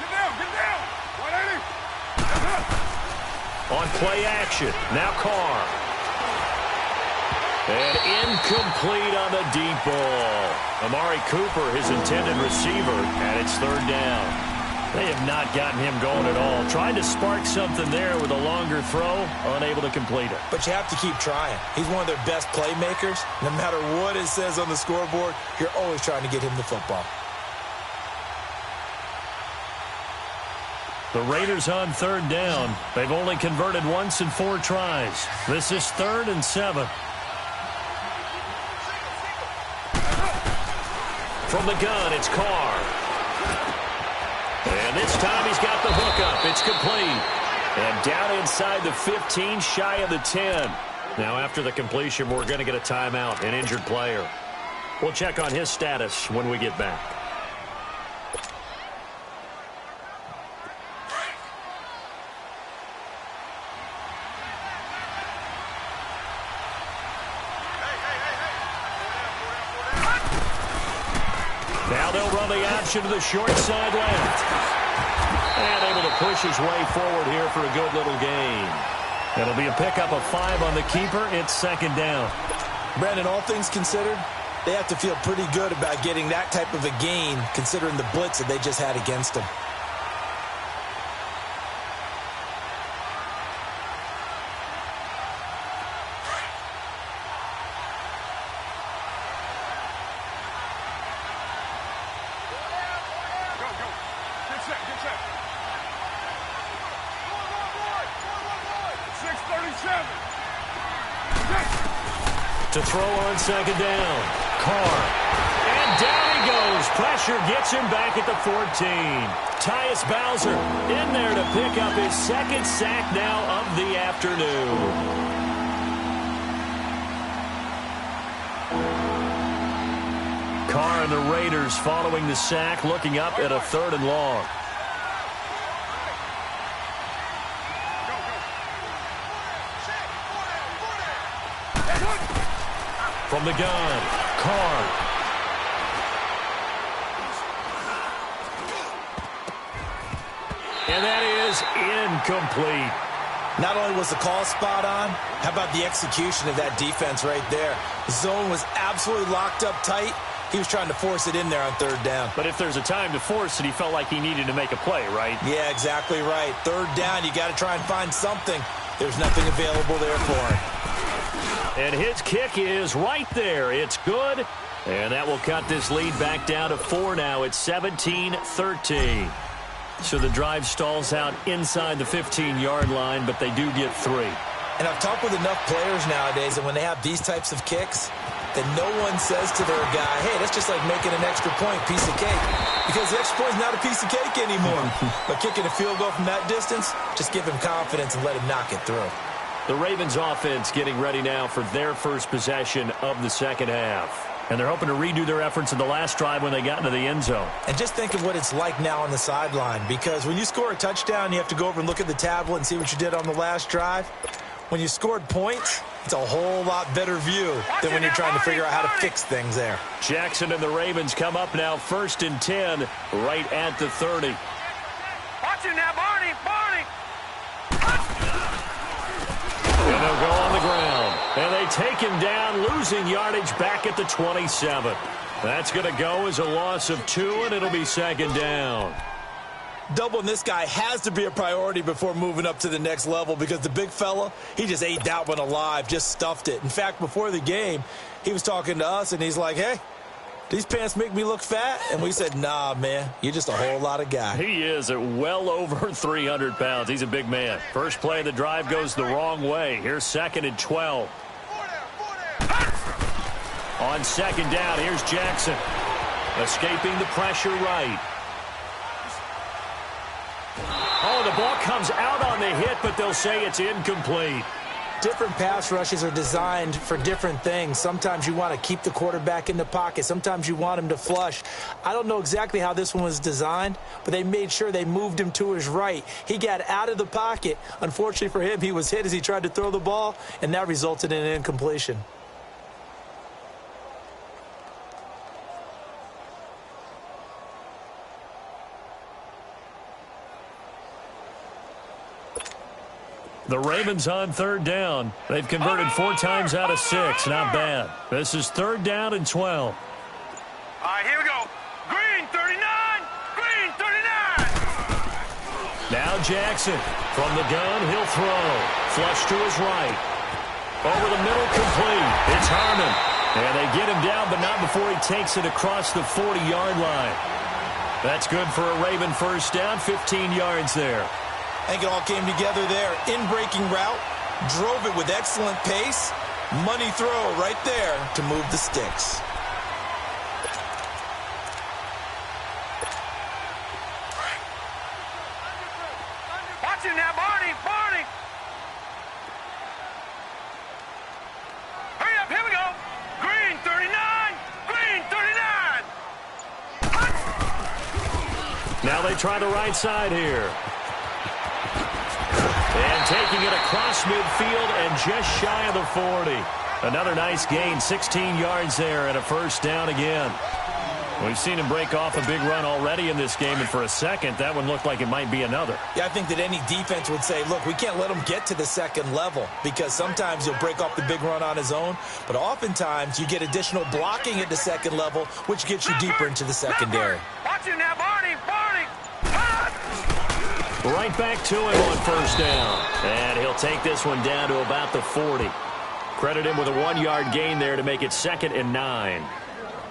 Get down. 180. On play action, now Carr. And incomplete on the deep ball. Amari Cooper, his intended receiver, and it's 3rd down. They have not gotten him going at all. Tried to spark something there with a longer throw, unable to complete it. But you have to keep trying. He's one of their best playmakers. No matter what it says on the scoreboard, you're always trying to get him the football. The Raiders on 3rd down. They've only converted once in 4 tries. This is 3rd and 7. From the gun, it's Carr. And this time he's got the hook up. It's complete. And down inside the 15, shy of the 10. Now after the completion, we're going to get a timeout, an injured player. We'll check on his status when we get back. Now they'll run the option to the short side left. And able to push his way forward here for a good little gain. It'll be a pickup of 5 on the keeper. It's 2nd down. Brandon, all things considered, they have to feel pretty good about getting that type of a gain considering the blitz that they just had against them. To throw on 2nd down. Carr. And down he goes. Pressure gets him back at the 14. Tyus Bowser in there to pick up his 2nd sack now of the afternoon. Carr and the Raiders following the sack, looking up at a 3rd and long. From the gun, Carr. And that is incomplete. Not only was the call spot on, how about the execution of that defense right there? The zone was absolutely locked up tight. He was trying to force it in there on 3rd down. But if there's a time to force it, he felt like he needed to make a play, right? Yeah, exactly right. 3rd down, you got to try and find something. There's nothing available there for him. And his kick is right there. It's good. And that will cut this lead back down to 4 now. It's 17-13. So the drive stalls out inside the 15-yard line, but they do get 3. And I've talked with enough players nowadays that when they have these types of kicks, that no one says to their guy, hey, that's just like making an extra point, piece of cake. Because the extra point is not a piece of cake anymore. But kicking a field goal from that distance, just give him confidence and let him knock it through. The Ravens offense getting ready now for their first possession of the 2nd half. And they're hoping to redo their efforts in the last drive when they got into the end zone. And just think of what it's like now on the sideline. Because when you score a touchdown, you have to go over and look at the tablet and see what you did on the last drive. When you scored points, it's a whole lot better view than when you're trying to figure out how to fix things there. Jackson and the Ravens come up now 1st and 10 right at the 30. Watch it now, Barney. And they'll go on the ground. And they take him down, losing yardage back at the 27. That's going to go as a loss of 2, and it'll be 2nd down. Doubling this guy has to be a priority before moving up to the next level because the big fella, he just ate that one alive, just stuffed it. In fact, before the game, he was talking to us, and he's like, hey, these pants make me look fat? And we said, nah, man, you're just a whole lot of guy. He is at well over 300 pounds. He's a big man. First play of the drive goes the wrong way. Here's 2nd and 12. On 2nd down, here's Jackson. Escaping the pressure right. Oh, the ball comes out on the hit, but they'll say it's incomplete. Different pass rushes are designed for different things. Sometimes you want to keep the quarterback in the pocket. Sometimes you want him to flush. I don't know exactly how this one was designed, but they made sure they moved him to his right. He got out of the pocket. Unfortunately for him, he was hit as he tried to throw the ball, and that resulted in an incompletion. The Ravens on 3rd down. They've converted 4 times out of 6. Not bad. This is 3rd down and 12. All right, here we go. Green 39. Green 39. Now Jackson. From the gun, he'll throw. Flush to his right. Over the middle, complete. It's Harmon. And they get him down, but not before he takes it across the 40-yard line. That's good for a Raven first down. 15 yards there. I think it all came together there. In-breaking route, drove it with excellent pace. Money throw right there to move the sticks. Watch it now, Barney. Barney. Hurry up, here we go. Green 39. Green 39. Now they try the right side here. And taking it across midfield and just shy of the 40. Another nice gain, 16 yards there and a first down again. We've seen him break off a big run already in this game, and for a second, that one looked like it might be another. Yeah, I think that any defense would say, look, we can't let him get to the second level because sometimes he'll break off the big run on his own, but oftentimes you get additional blocking at the second level, which gets you deeper into the secondary. Watch it now, Barney. Barney. Right back to him on first down. And he'll take this one down to about the 40. Credit him with a 1-yard gain there to make it 2nd and 9.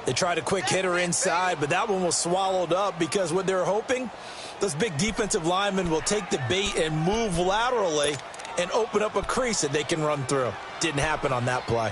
They tried a quick hitter inside, but that one was swallowed up because what they're hoping, those big defensive linemen will take the bait and move laterally and open up a crease that they can run through. Didn't happen on that play.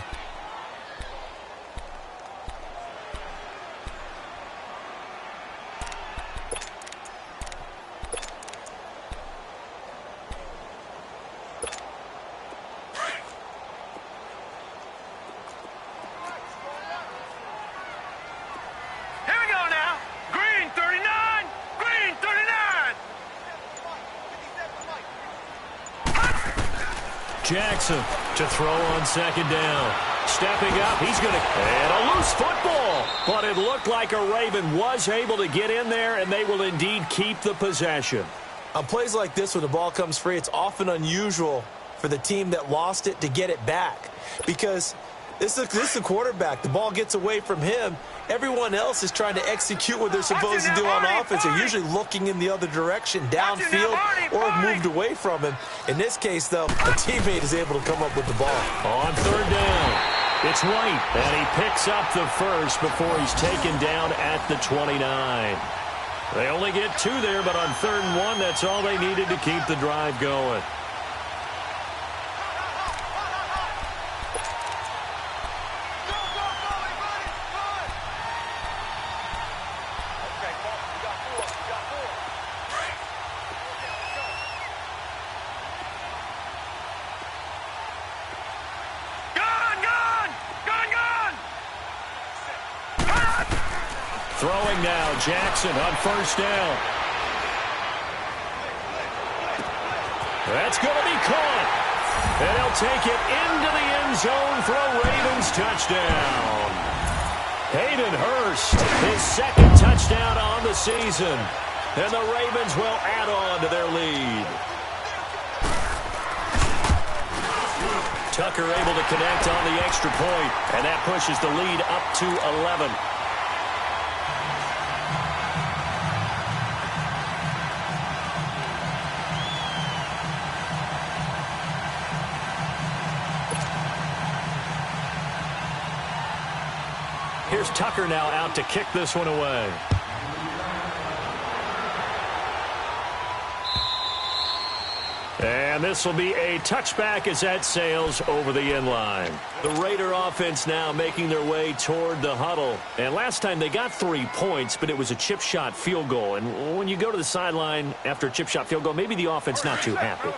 Jackson to throw on 2nd down. Stepping up, he's going to... And a loose football. But it looked like a Raven was able to get in there, and they will indeed keep the possession. On plays like this where the ball comes free, it's often unusual for the team that lost it to get it back. Because this is the quarterback. The ball gets away from him. Everyone else is trying to execute what they're supposed to do on offense. They're usually looking in the other direction, downfield, or have moved away from him. In this case, though, a teammate is able to come up with the ball. On 3rd down, it's White, and he picks up the first before he's taken down at the 29. They only get 2 there, but on 3rd and 1, that's all they needed to keep the drive going. Throwing now, Jackson on 1st down. That's going to be caught. And he'll take it into the end zone for a Ravens touchdown. Hayden Hurst, his 2nd touchdown on the season. And the Ravens will add on to their lead. Tucker able to connect on the extra point, and that pushes the lead up to 11. Here's Tucker now out to kick this one away. And this will be a touchback as that sails over the inline. The Raider offense now making their way toward the huddle. And last time they got 3 points, but it was a chip shot field goal. And when you go to the sideline after a chip shot field goal, maybe the offense not too happy.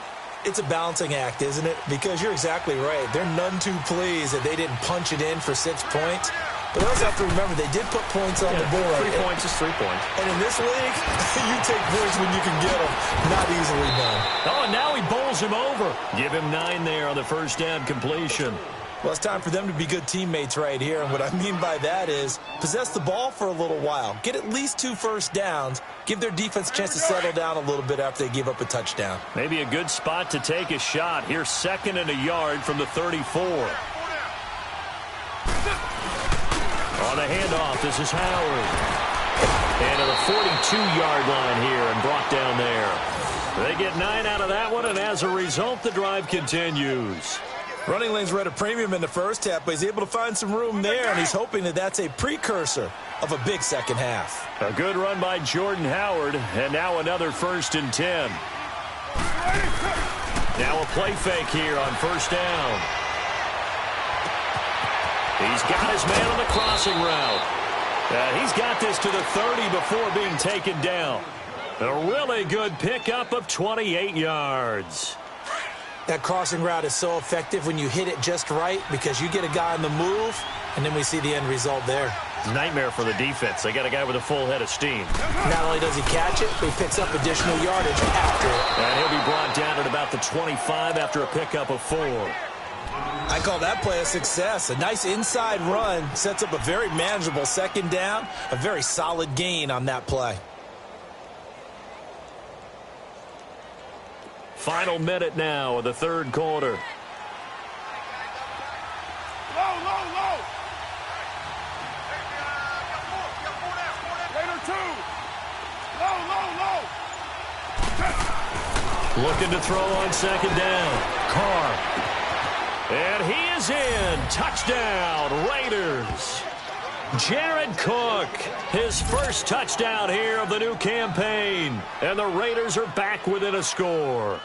It's a balancing act, isn't it? Because you're exactly right. They're none too pleased that they didn't punch it in for 6 points. But they also have to remember they did put points on the board. 3 points is 3 points. And in this league, you take points when you can get them. Not easily done. Oh, and now he bowls him over. Give him 9 there on the first down completion. Well, it's time for them to be good teammates right here. And what I mean by that is possess the ball for a little while. Get at least 2 first downs. Give their defense a chance to settle down a little bit after they give up a touchdown. Maybe a good spot to take a shot. Here's 2nd and a yard from the 34. On the handoff, this is Howard. And to the 42-yard line here and brought down there. They get 9 out of that one, and as a result, the drive continues. Running lanes were at a premium in the first half, but he's able to find some room there, and he's hoping that that's a precursor of a big second half. A good run by Jordan Howard, and now another 1st and 10. Now a play fake here on first down. He's got his man on the crossing route. He's got this to the 30 before being taken down. A really good pickup of 28 yards. That crossing route is so effective when you hit it just right because you get a guy on the move, and then we see the end result there. Nightmare for the defense. They got a guy with a full head of steam. Not only does he catch it, but he picks up additional yardage after it. And he'll be brought down at about the 25 after a pickup of 4. I call that play a success. A nice inside run sets up a very manageable second down, a very solid gain on that play. Final minute now of the 3rd quarter. Low, low, low. Raider 2. Low, low, low. Looking to throw on 2nd down. Carr. And he is in. Touchdown, Raiders. Jared Cook, his first touchdown here of the new campaign. And the Raiders are back within a score.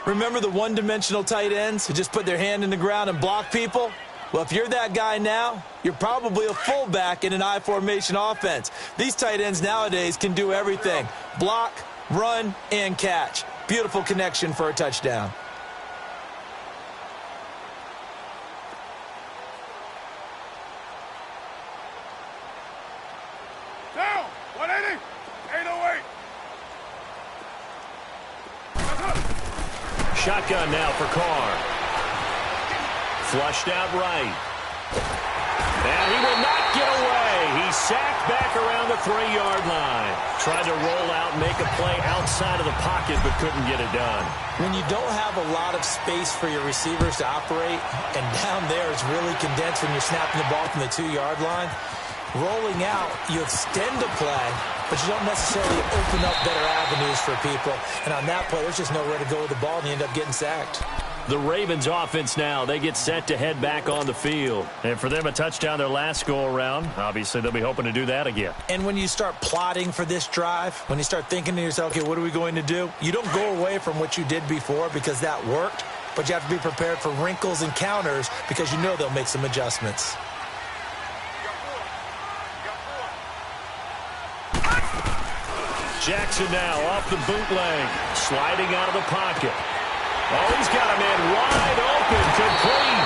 Remember the one-dimensional tight ends who just put their hand in the ground and block people? Well, if you're that guy now, you're probably a fullback in an I-formation offense. These tight ends nowadays can do everything. Block, run, and catch. Beautiful connection for a touchdown. Down. 180. 808. Shotgun now for Carr. Flushed out right. And he will not get away. He's sacked back around the 3-yard line. Tried to roll out, make a play outside of the pocket, but couldn't get it done. When you don't have a lot of space for your receivers to operate, and down there it's really condensed when you're snapping the ball from the 2-yard line, rolling out, you extend the play, but you don't necessarily open up better avenues for people. And on that play, there's just nowhere to go with the ball, and you end up getting sacked. The Ravens offense now, they get set to head back on the field. And for them, a touchdown their last go-around. Obviously, they'll be hoping to do that again. And when you start plotting for this drive, when you start thinking to yourself, okay, what are we going to do? You don't go away from what you did before because that worked, but you have to be prepared for wrinkles and counters because you know they'll make some adjustments. Jackson now off the bootleg, sliding out of the pocket. Oh, he's got a man wide open, complete.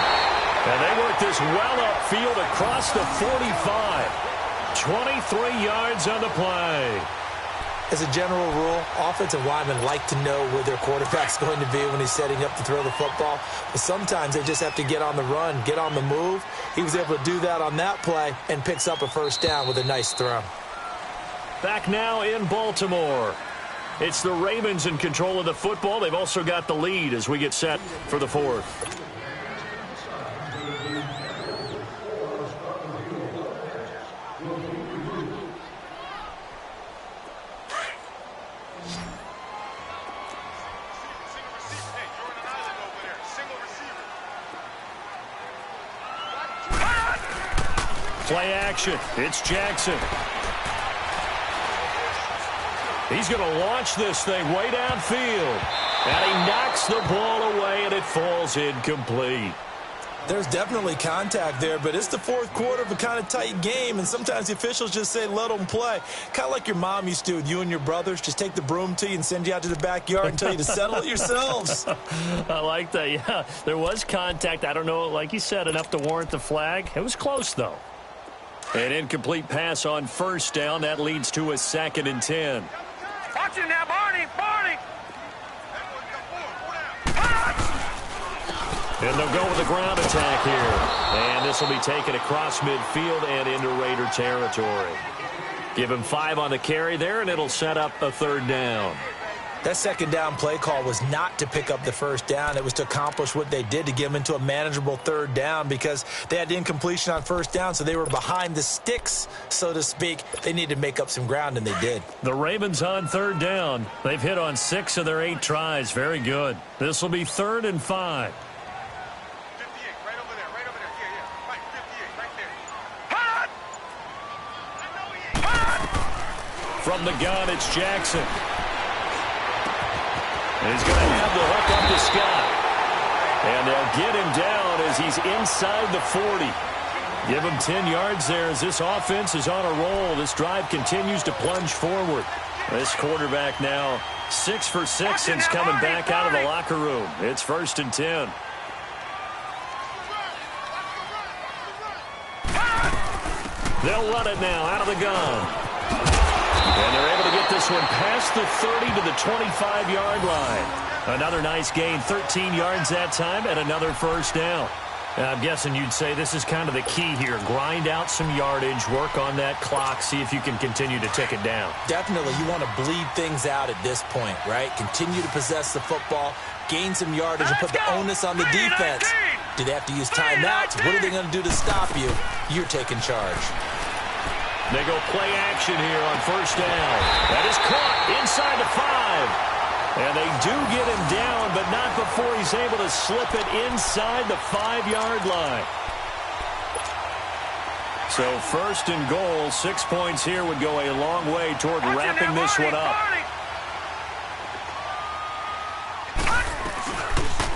And they work this well upfield across the 45. 23 yards on the play. As a general rule, offensive linemen like to know where their quarterback's going to be when he's setting up to throw the football. But sometimes they just have to get on the run, get on the move. He was able to do that on that play and picks up a first down with a nice throw. Back now in Baltimore. It's the Ravens in control of the football. They've also got the lead as we get set for the 4th. Play action. It's Jackson. He's going to launch this thing way downfield. And he knocks the ball away, and it falls incomplete. There's definitely contact there, but it's the fourth quarter of a kind of tight game, and sometimes the officials just say, let them play. Kind of like your mom used to with you and your brothers. Just take the broom to you and send you out to the backyard and tell you to settle it yourselves. I like that, yeah. There was contact. I don't know, like you said, enough to warrant the flag. It was close, though. An incomplete pass on first down. That leads to a 2nd and 10. Watch him now, Barney! Barney! And they'll go with a ground attack here. And this will be taken across midfield and into Raider territory. Give him 5 on the carry there, and it'll set up a 3rd down. That 2nd down play call was not to pick up the 1st down. It was to accomplish what they did, to get them into a manageable 3rd down, because they had the incompletion on 1st down, so they were behind the sticks, so to speak. They needed to make up some ground, and they did. The Ravens on 3rd down. They've hit on 6 of their 8 tries. Very good. This will be 3rd and 5. 58, right over there, right over there. Yeah, right, 58, right there. From the gun, it's Jackson. And he's going to have the hook up to Scott. And they'll get him down as he's inside the 40. Give him 10 yards there as this offense is on a roll. This drive continues to plunge forward. This quarterback now 6 for 6 since coming back out of the locker room. It's 1st and 10. They'll run it now out of the gun. And they're able to get this one past the 30 to the 25-yard line. Another nice gain, 13 yards that time, and another 1st down. And I'm guessing you'd say this is kind of the key here. Grind out some yardage, work on that clock, see if you can continue to tick it down. Definitely, you want to bleed things out at this point, right? Continue to possess the football, gain some yardage, and put the onus on the defense. Do they have to use timeouts? What are they going to do to stop you? You're taking charge. They go play action here on 1st down. That is caught inside the 5. And they do get him down, but not before he's able to slip it inside the 5-yard line. So 1st and goal, 6 points here would go a long way toward wrapping this one up.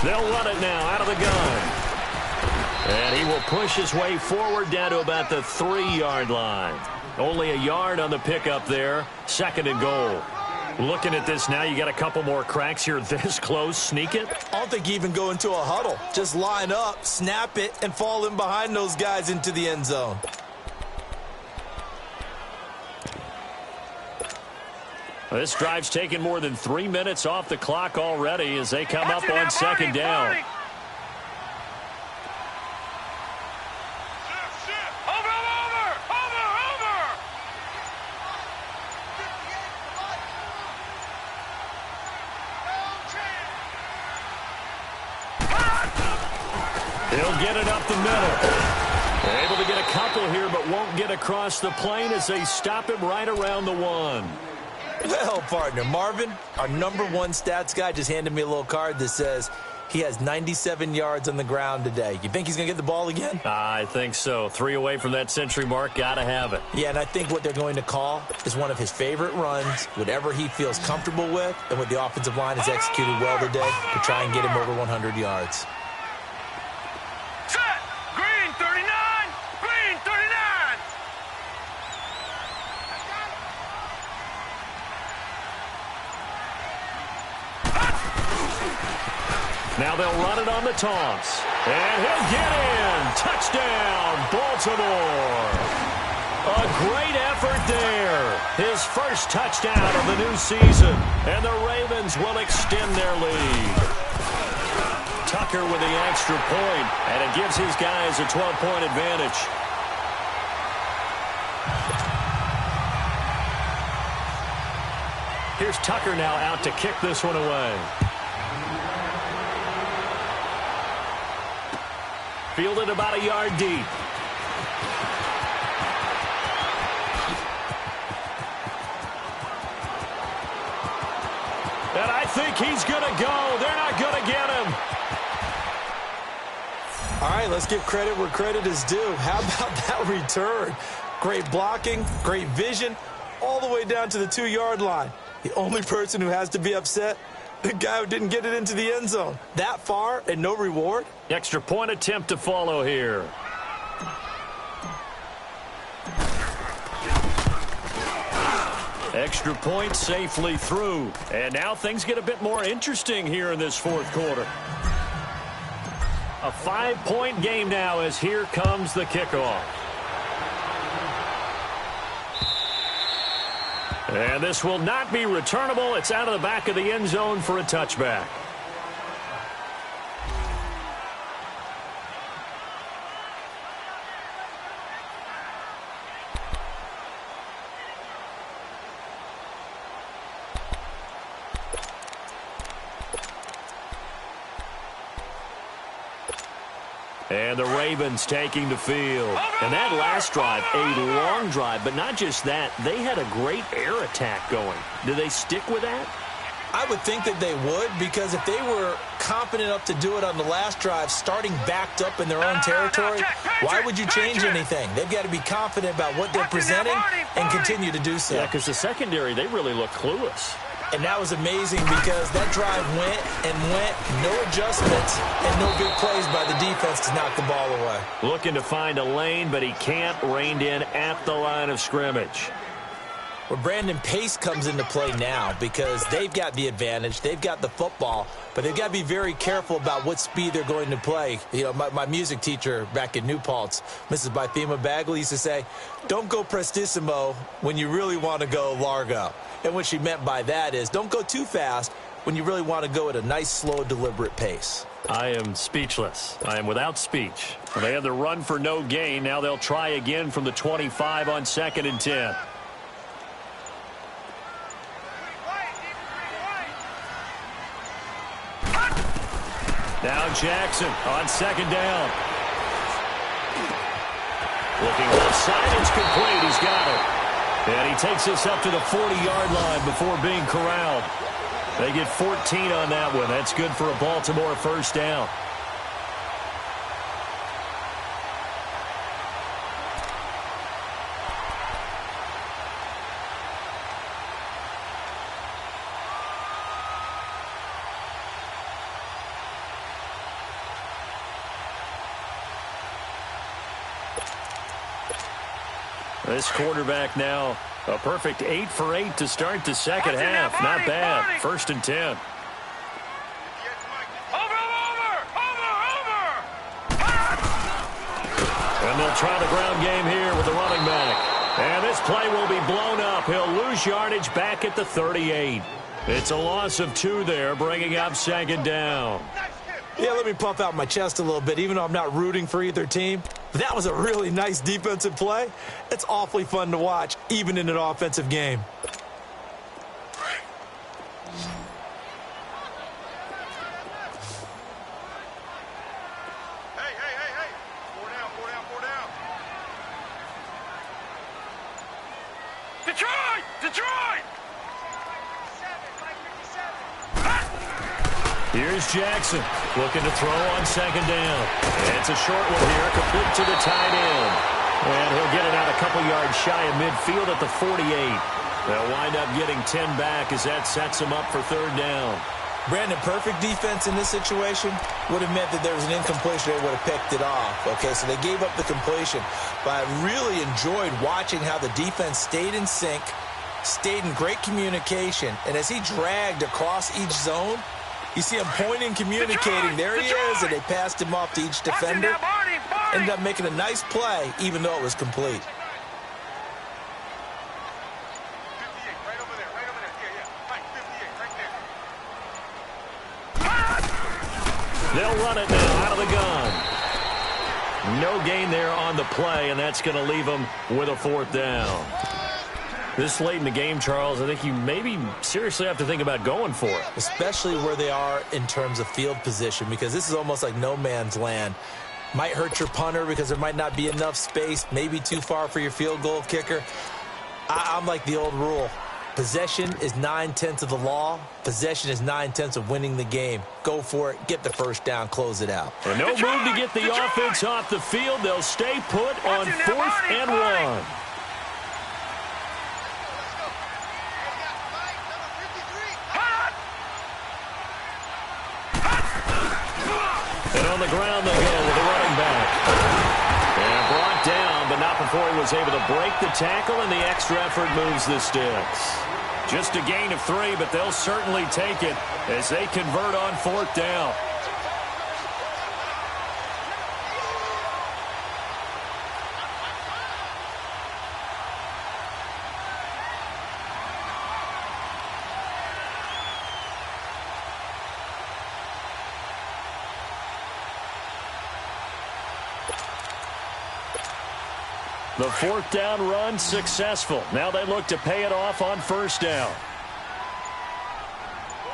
They'll run it now out of the gun. And he will push his way forward down to about the 3-yard line. Only a yard on the pickup there. 2nd and goal. Looking at this now, you got a couple more cracks here this close. Sneak it? I don't think you even go into a huddle. Just line up, snap it, and fall in behind those guys into the end zone. This drive's taken more than 3 minutes off the clock already as they come up on 2nd down. He'll get it up the middle. They're able to get a couple here, but won't get across the plane as they stop him right around the 1. Well, partner, Marvin, our #1 stats guy, just handed me a little card that says he has 97 yards on the ground today. You think he's going to get the ball again? I think so. 3 away from that century mark. Got to have it. Yeah, and I think what they're going to call is one of his favorite runs, whatever he feels comfortable with, and what the offensive line has executed well today to try and get him over 100 yards. Set! Green 39! Green 39! Now they'll run it on the toss. And he'll get in. Touchdown, Baltimore. A great effort there. His first touchdown of the new season. And the Ravens will extend their lead. Tucker with the extra point, and it gives his guys a 12-point advantage. Here's Tucker now out to kick this one away. Fielded about a yard deep. And I think he's going to go. They're not going to get him. All right, let's give credit where credit is due. How about that return? Great blocking, great vision, all the way down to the 2-yard line. The only person who has to be upset, the guy who didn't get it into the end zone. That far and no reward? Extra point attempt to follow here. Extra point safely through. And now things get a bit more interesting here in this fourth quarter. A 5-point game now as here comes the kickoff. And this will not be returnable. It's out of the back of the end zone for a touchback. And the Ravens taking the field. And that last drive, a long drive, but not just that. They had a great air attack going. Do they stick with that? I would think that they would, because if they were confident enough to do it on the last drive, starting backed up in their own territory, why would you change anything? They've got to be confident about what they're presenting and continue to do so. Yeah, because the secondary, they really look clueless. And that was amazing because that drive went and went, no adjustments, and no big plays by the defense to knock the ball away. Looking to find a lane, but he can't, reined in at the line of scrimmage. Well, Brandon, pace comes into play now because they've got the advantage. They've got the football, but they've got to be very careful about what speed they're going to play. You know, my music teacher back in New Paltz, Mrs. Bythema Bagley, used to say, don't go prestissimo when you really want to go largo. And what she meant by that is don't go too fast when you really want to go at a nice, slow, deliberate pace. I am speechless. I am without speech. They had the run for no gain. Now they'll try again from the 25 on 2nd and 10. Now Jackson on 2nd down. Looking left side, it's complete. He's got it. And he takes us up to the 40-yard line before being corralled. They get 14 on that one. That's good for a Baltimore first down. This quarterback now, a perfect 8 for 8 to start the second half. Not bad. 1st and 10. And they'll try the ground game here with the running back. And this play will be blown up. He'll lose yardage back at the 38. It's a loss of 2 there, bringing up 2nd down. Yeah, let me puff out my chest a little bit, even though I'm not rooting for either team. But that was a really nice defensive play. It's awfully fun to watch, even in an offensive game. Hey. 4 down. Detroit! Here's Jackson looking to throw on 2nd down. And it's a short one here, complete to the tight end. And he'll get it out a couple yards shy of midfield at the 48. They'll wind up getting 10 back as that sets him up for 3rd down. Brandon, perfect defense in this situation would have meant that there was an incompletion. They would have picked it off. Okay, so they gave up the completion. But I really enjoyed watching how the defense stayed in sync, stayed in great communication. And as he dragged across each zone, you see him pointing, communicating. There he is, and they passed him off to each defender. Ended up making a nice play, even though it was complete. They'll run it now out of the gun. No gain there on the play, and that's going to leave them with a 4th down. This late in the game, Charles, I think you maybe seriously have to think about going for it. Especially where they are in terms of field position, because this is almost like no man's land. Might hurt your punter because there might not be enough space, maybe too far for your field goal kicker. I'm like the old rule. Possession is 9/10 of the law. Possession is 9/10 of winning the game. Go for it. Get the first down. Close it out. And no move to get the offense off the field. They'll stay put on 4th and 1. And on the ground they go with the running back. And brought down, but not before he was able to break the tackle, and the extra effort moves the sticks. Just a gain of 3, but they'll certainly take it as they convert on 4th down. The 4th down run successful. Now they look to pay it off on 1st down.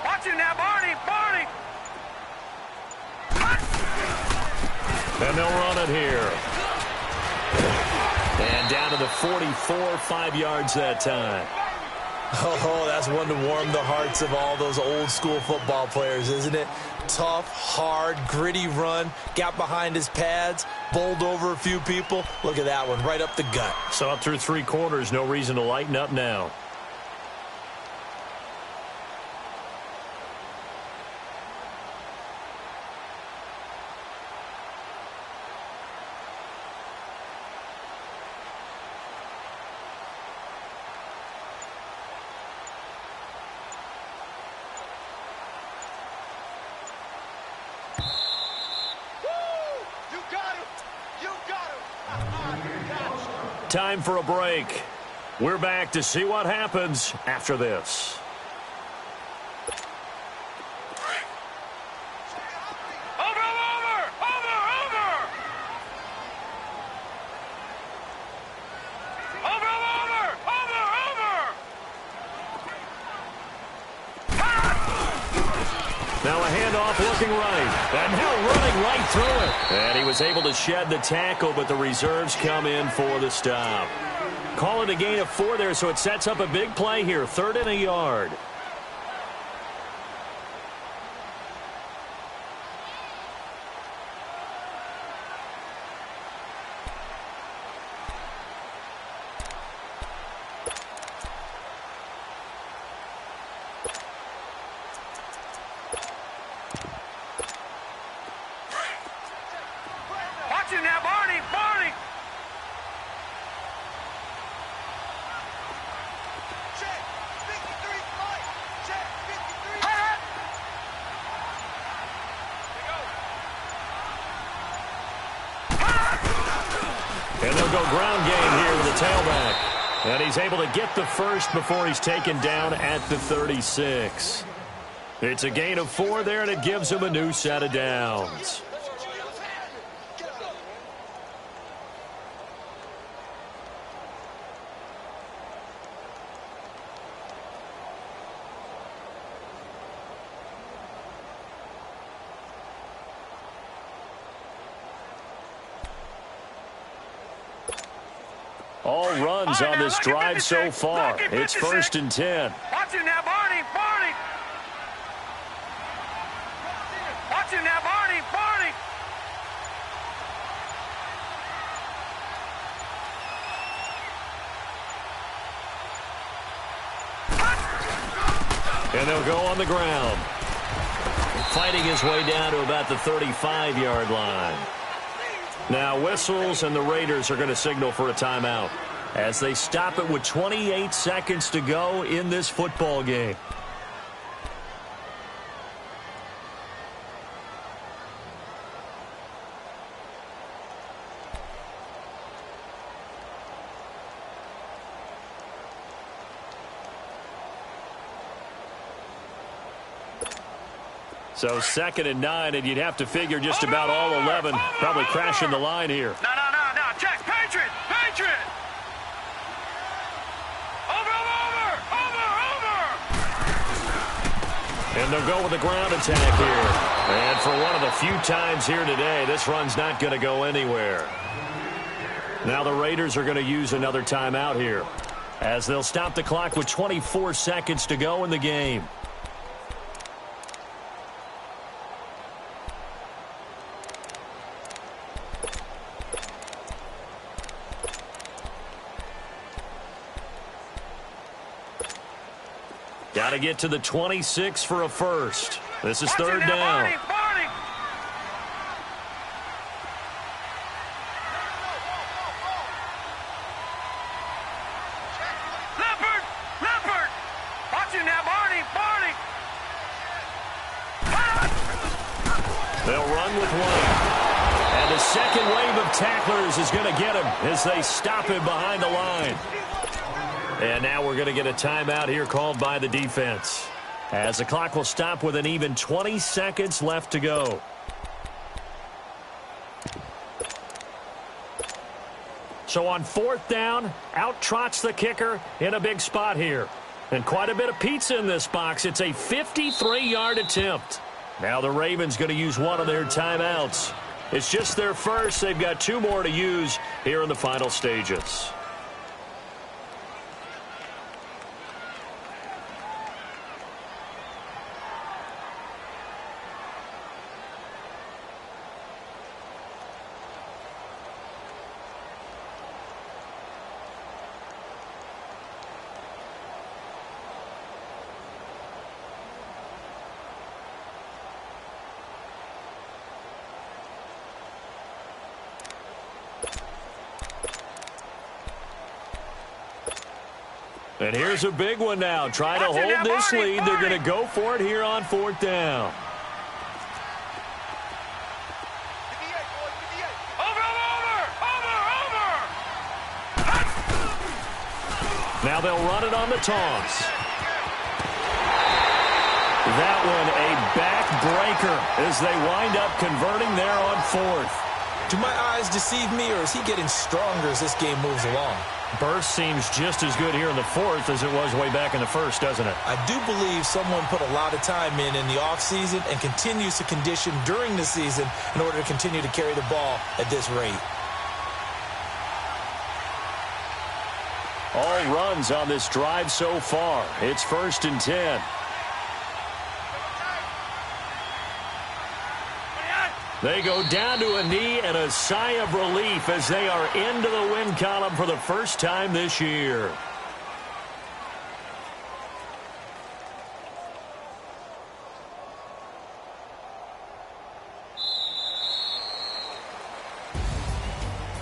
Watch it now, Barney! Barney! And they'll run it here. And down to the 44, 5 yards that time. Oh, that's one to warm the hearts of all those old school football players, isn't it? Tough, hard, gritty run. Got behind his pads, bowled over a few people. Look at that one, right up the gut. So up through 3 quarters, no reason to lighten up now. Time for a break. We're back to see what happens after this. Now a handoff looking right. And now running right through it. And he was able to shed the tackle, but the reserves come in for the stop. Call it a gain of 4 there, so it sets up a big play here. 3rd and a yard. And they'll go ground game here with the tailback. And he's able to get the first before he's taken down at the 36. It's a gain of 4 there, and it gives him a new set of downs. All runs on this drive so far. It's 1st and 10. Watch it now, Barney! Barney! Watch it now, Barney! Barney! And they'll go on the ground. Fighting his way down to about the 35-yard line. Now whistles, and the Raiders are going to signal for a timeout as they stop it with 28 seconds to go in this football game. So 2nd and 9, and you'd have to figure just about all 11 probably crashing the line here. No. Check. Patriot! Patriot! Over! And they'll go with the ground attack here. And for one of the few times here today, this run's not going to go anywhere. Now the Raiders are going to use another timeout here. as they'll stop the clock with 24 seconds to go in the game. Got to get to the 26 for a first. This is third down. They'll run with one. And the second wave of tacklers is going to get him as they stop him behind the line. And now we're going to get a timeout here called by the defense, as the clock will stop with an even 20 seconds left to go. So on fourth down, out trots the kicker in a big spot here. And quite a bit of pizza in this box. It's a 53-yard attempt. Now the Ravens going to use one of their timeouts. It's just their first. They've got two more to use here in the final stages. And here's a big one now. Trying to hold this lead. They're going to go for it here on fourth down. Now they'll run it on the toss. That one a backbreaker as they wind up converting there on fourth. Do my eyes deceive me, or is he getting stronger as this game moves along? Burst seems just as good here in the fourth as it was way back in the first, doesn't it? I do believe someone put a lot of time in the offseason and continues to condition during the season in order to continue to carry the ball at this rate. All runs on this drive so far. It's 1st and 10. They go down to a knee and a sigh of relief as they are into the win column for the first time this year.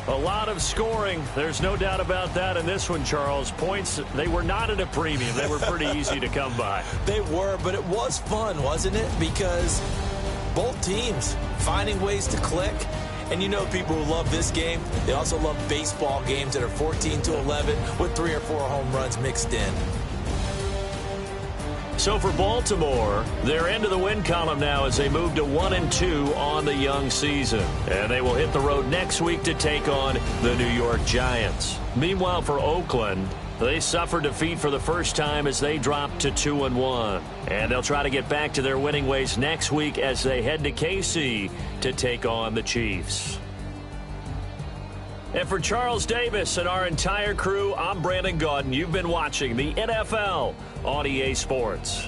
A lot of scoring. There's no doubt about that in this one, Charles. Points, they were not at a premium. They were pretty easy to come by. They were, but it was fun, wasn't it? Because both teams finding ways to click. And you know people who love this game, they also love baseball games that are 14-11 with 3 or 4 home runs mixed in. So for Baltimore, they're into the win column now as they move to 1-2 on the young season. And they will hit the road next week to take on the New York Giants. Meanwhile, for Oakland, they suffered defeat for the first time as they dropped to 2-1. And they'll try to get back to their winning ways next week as they head to KC to take on the Chiefs. And for Charles Davis and our entire crew, I'm Brandon Gaudin. You've been watching the NFL on EA Sports.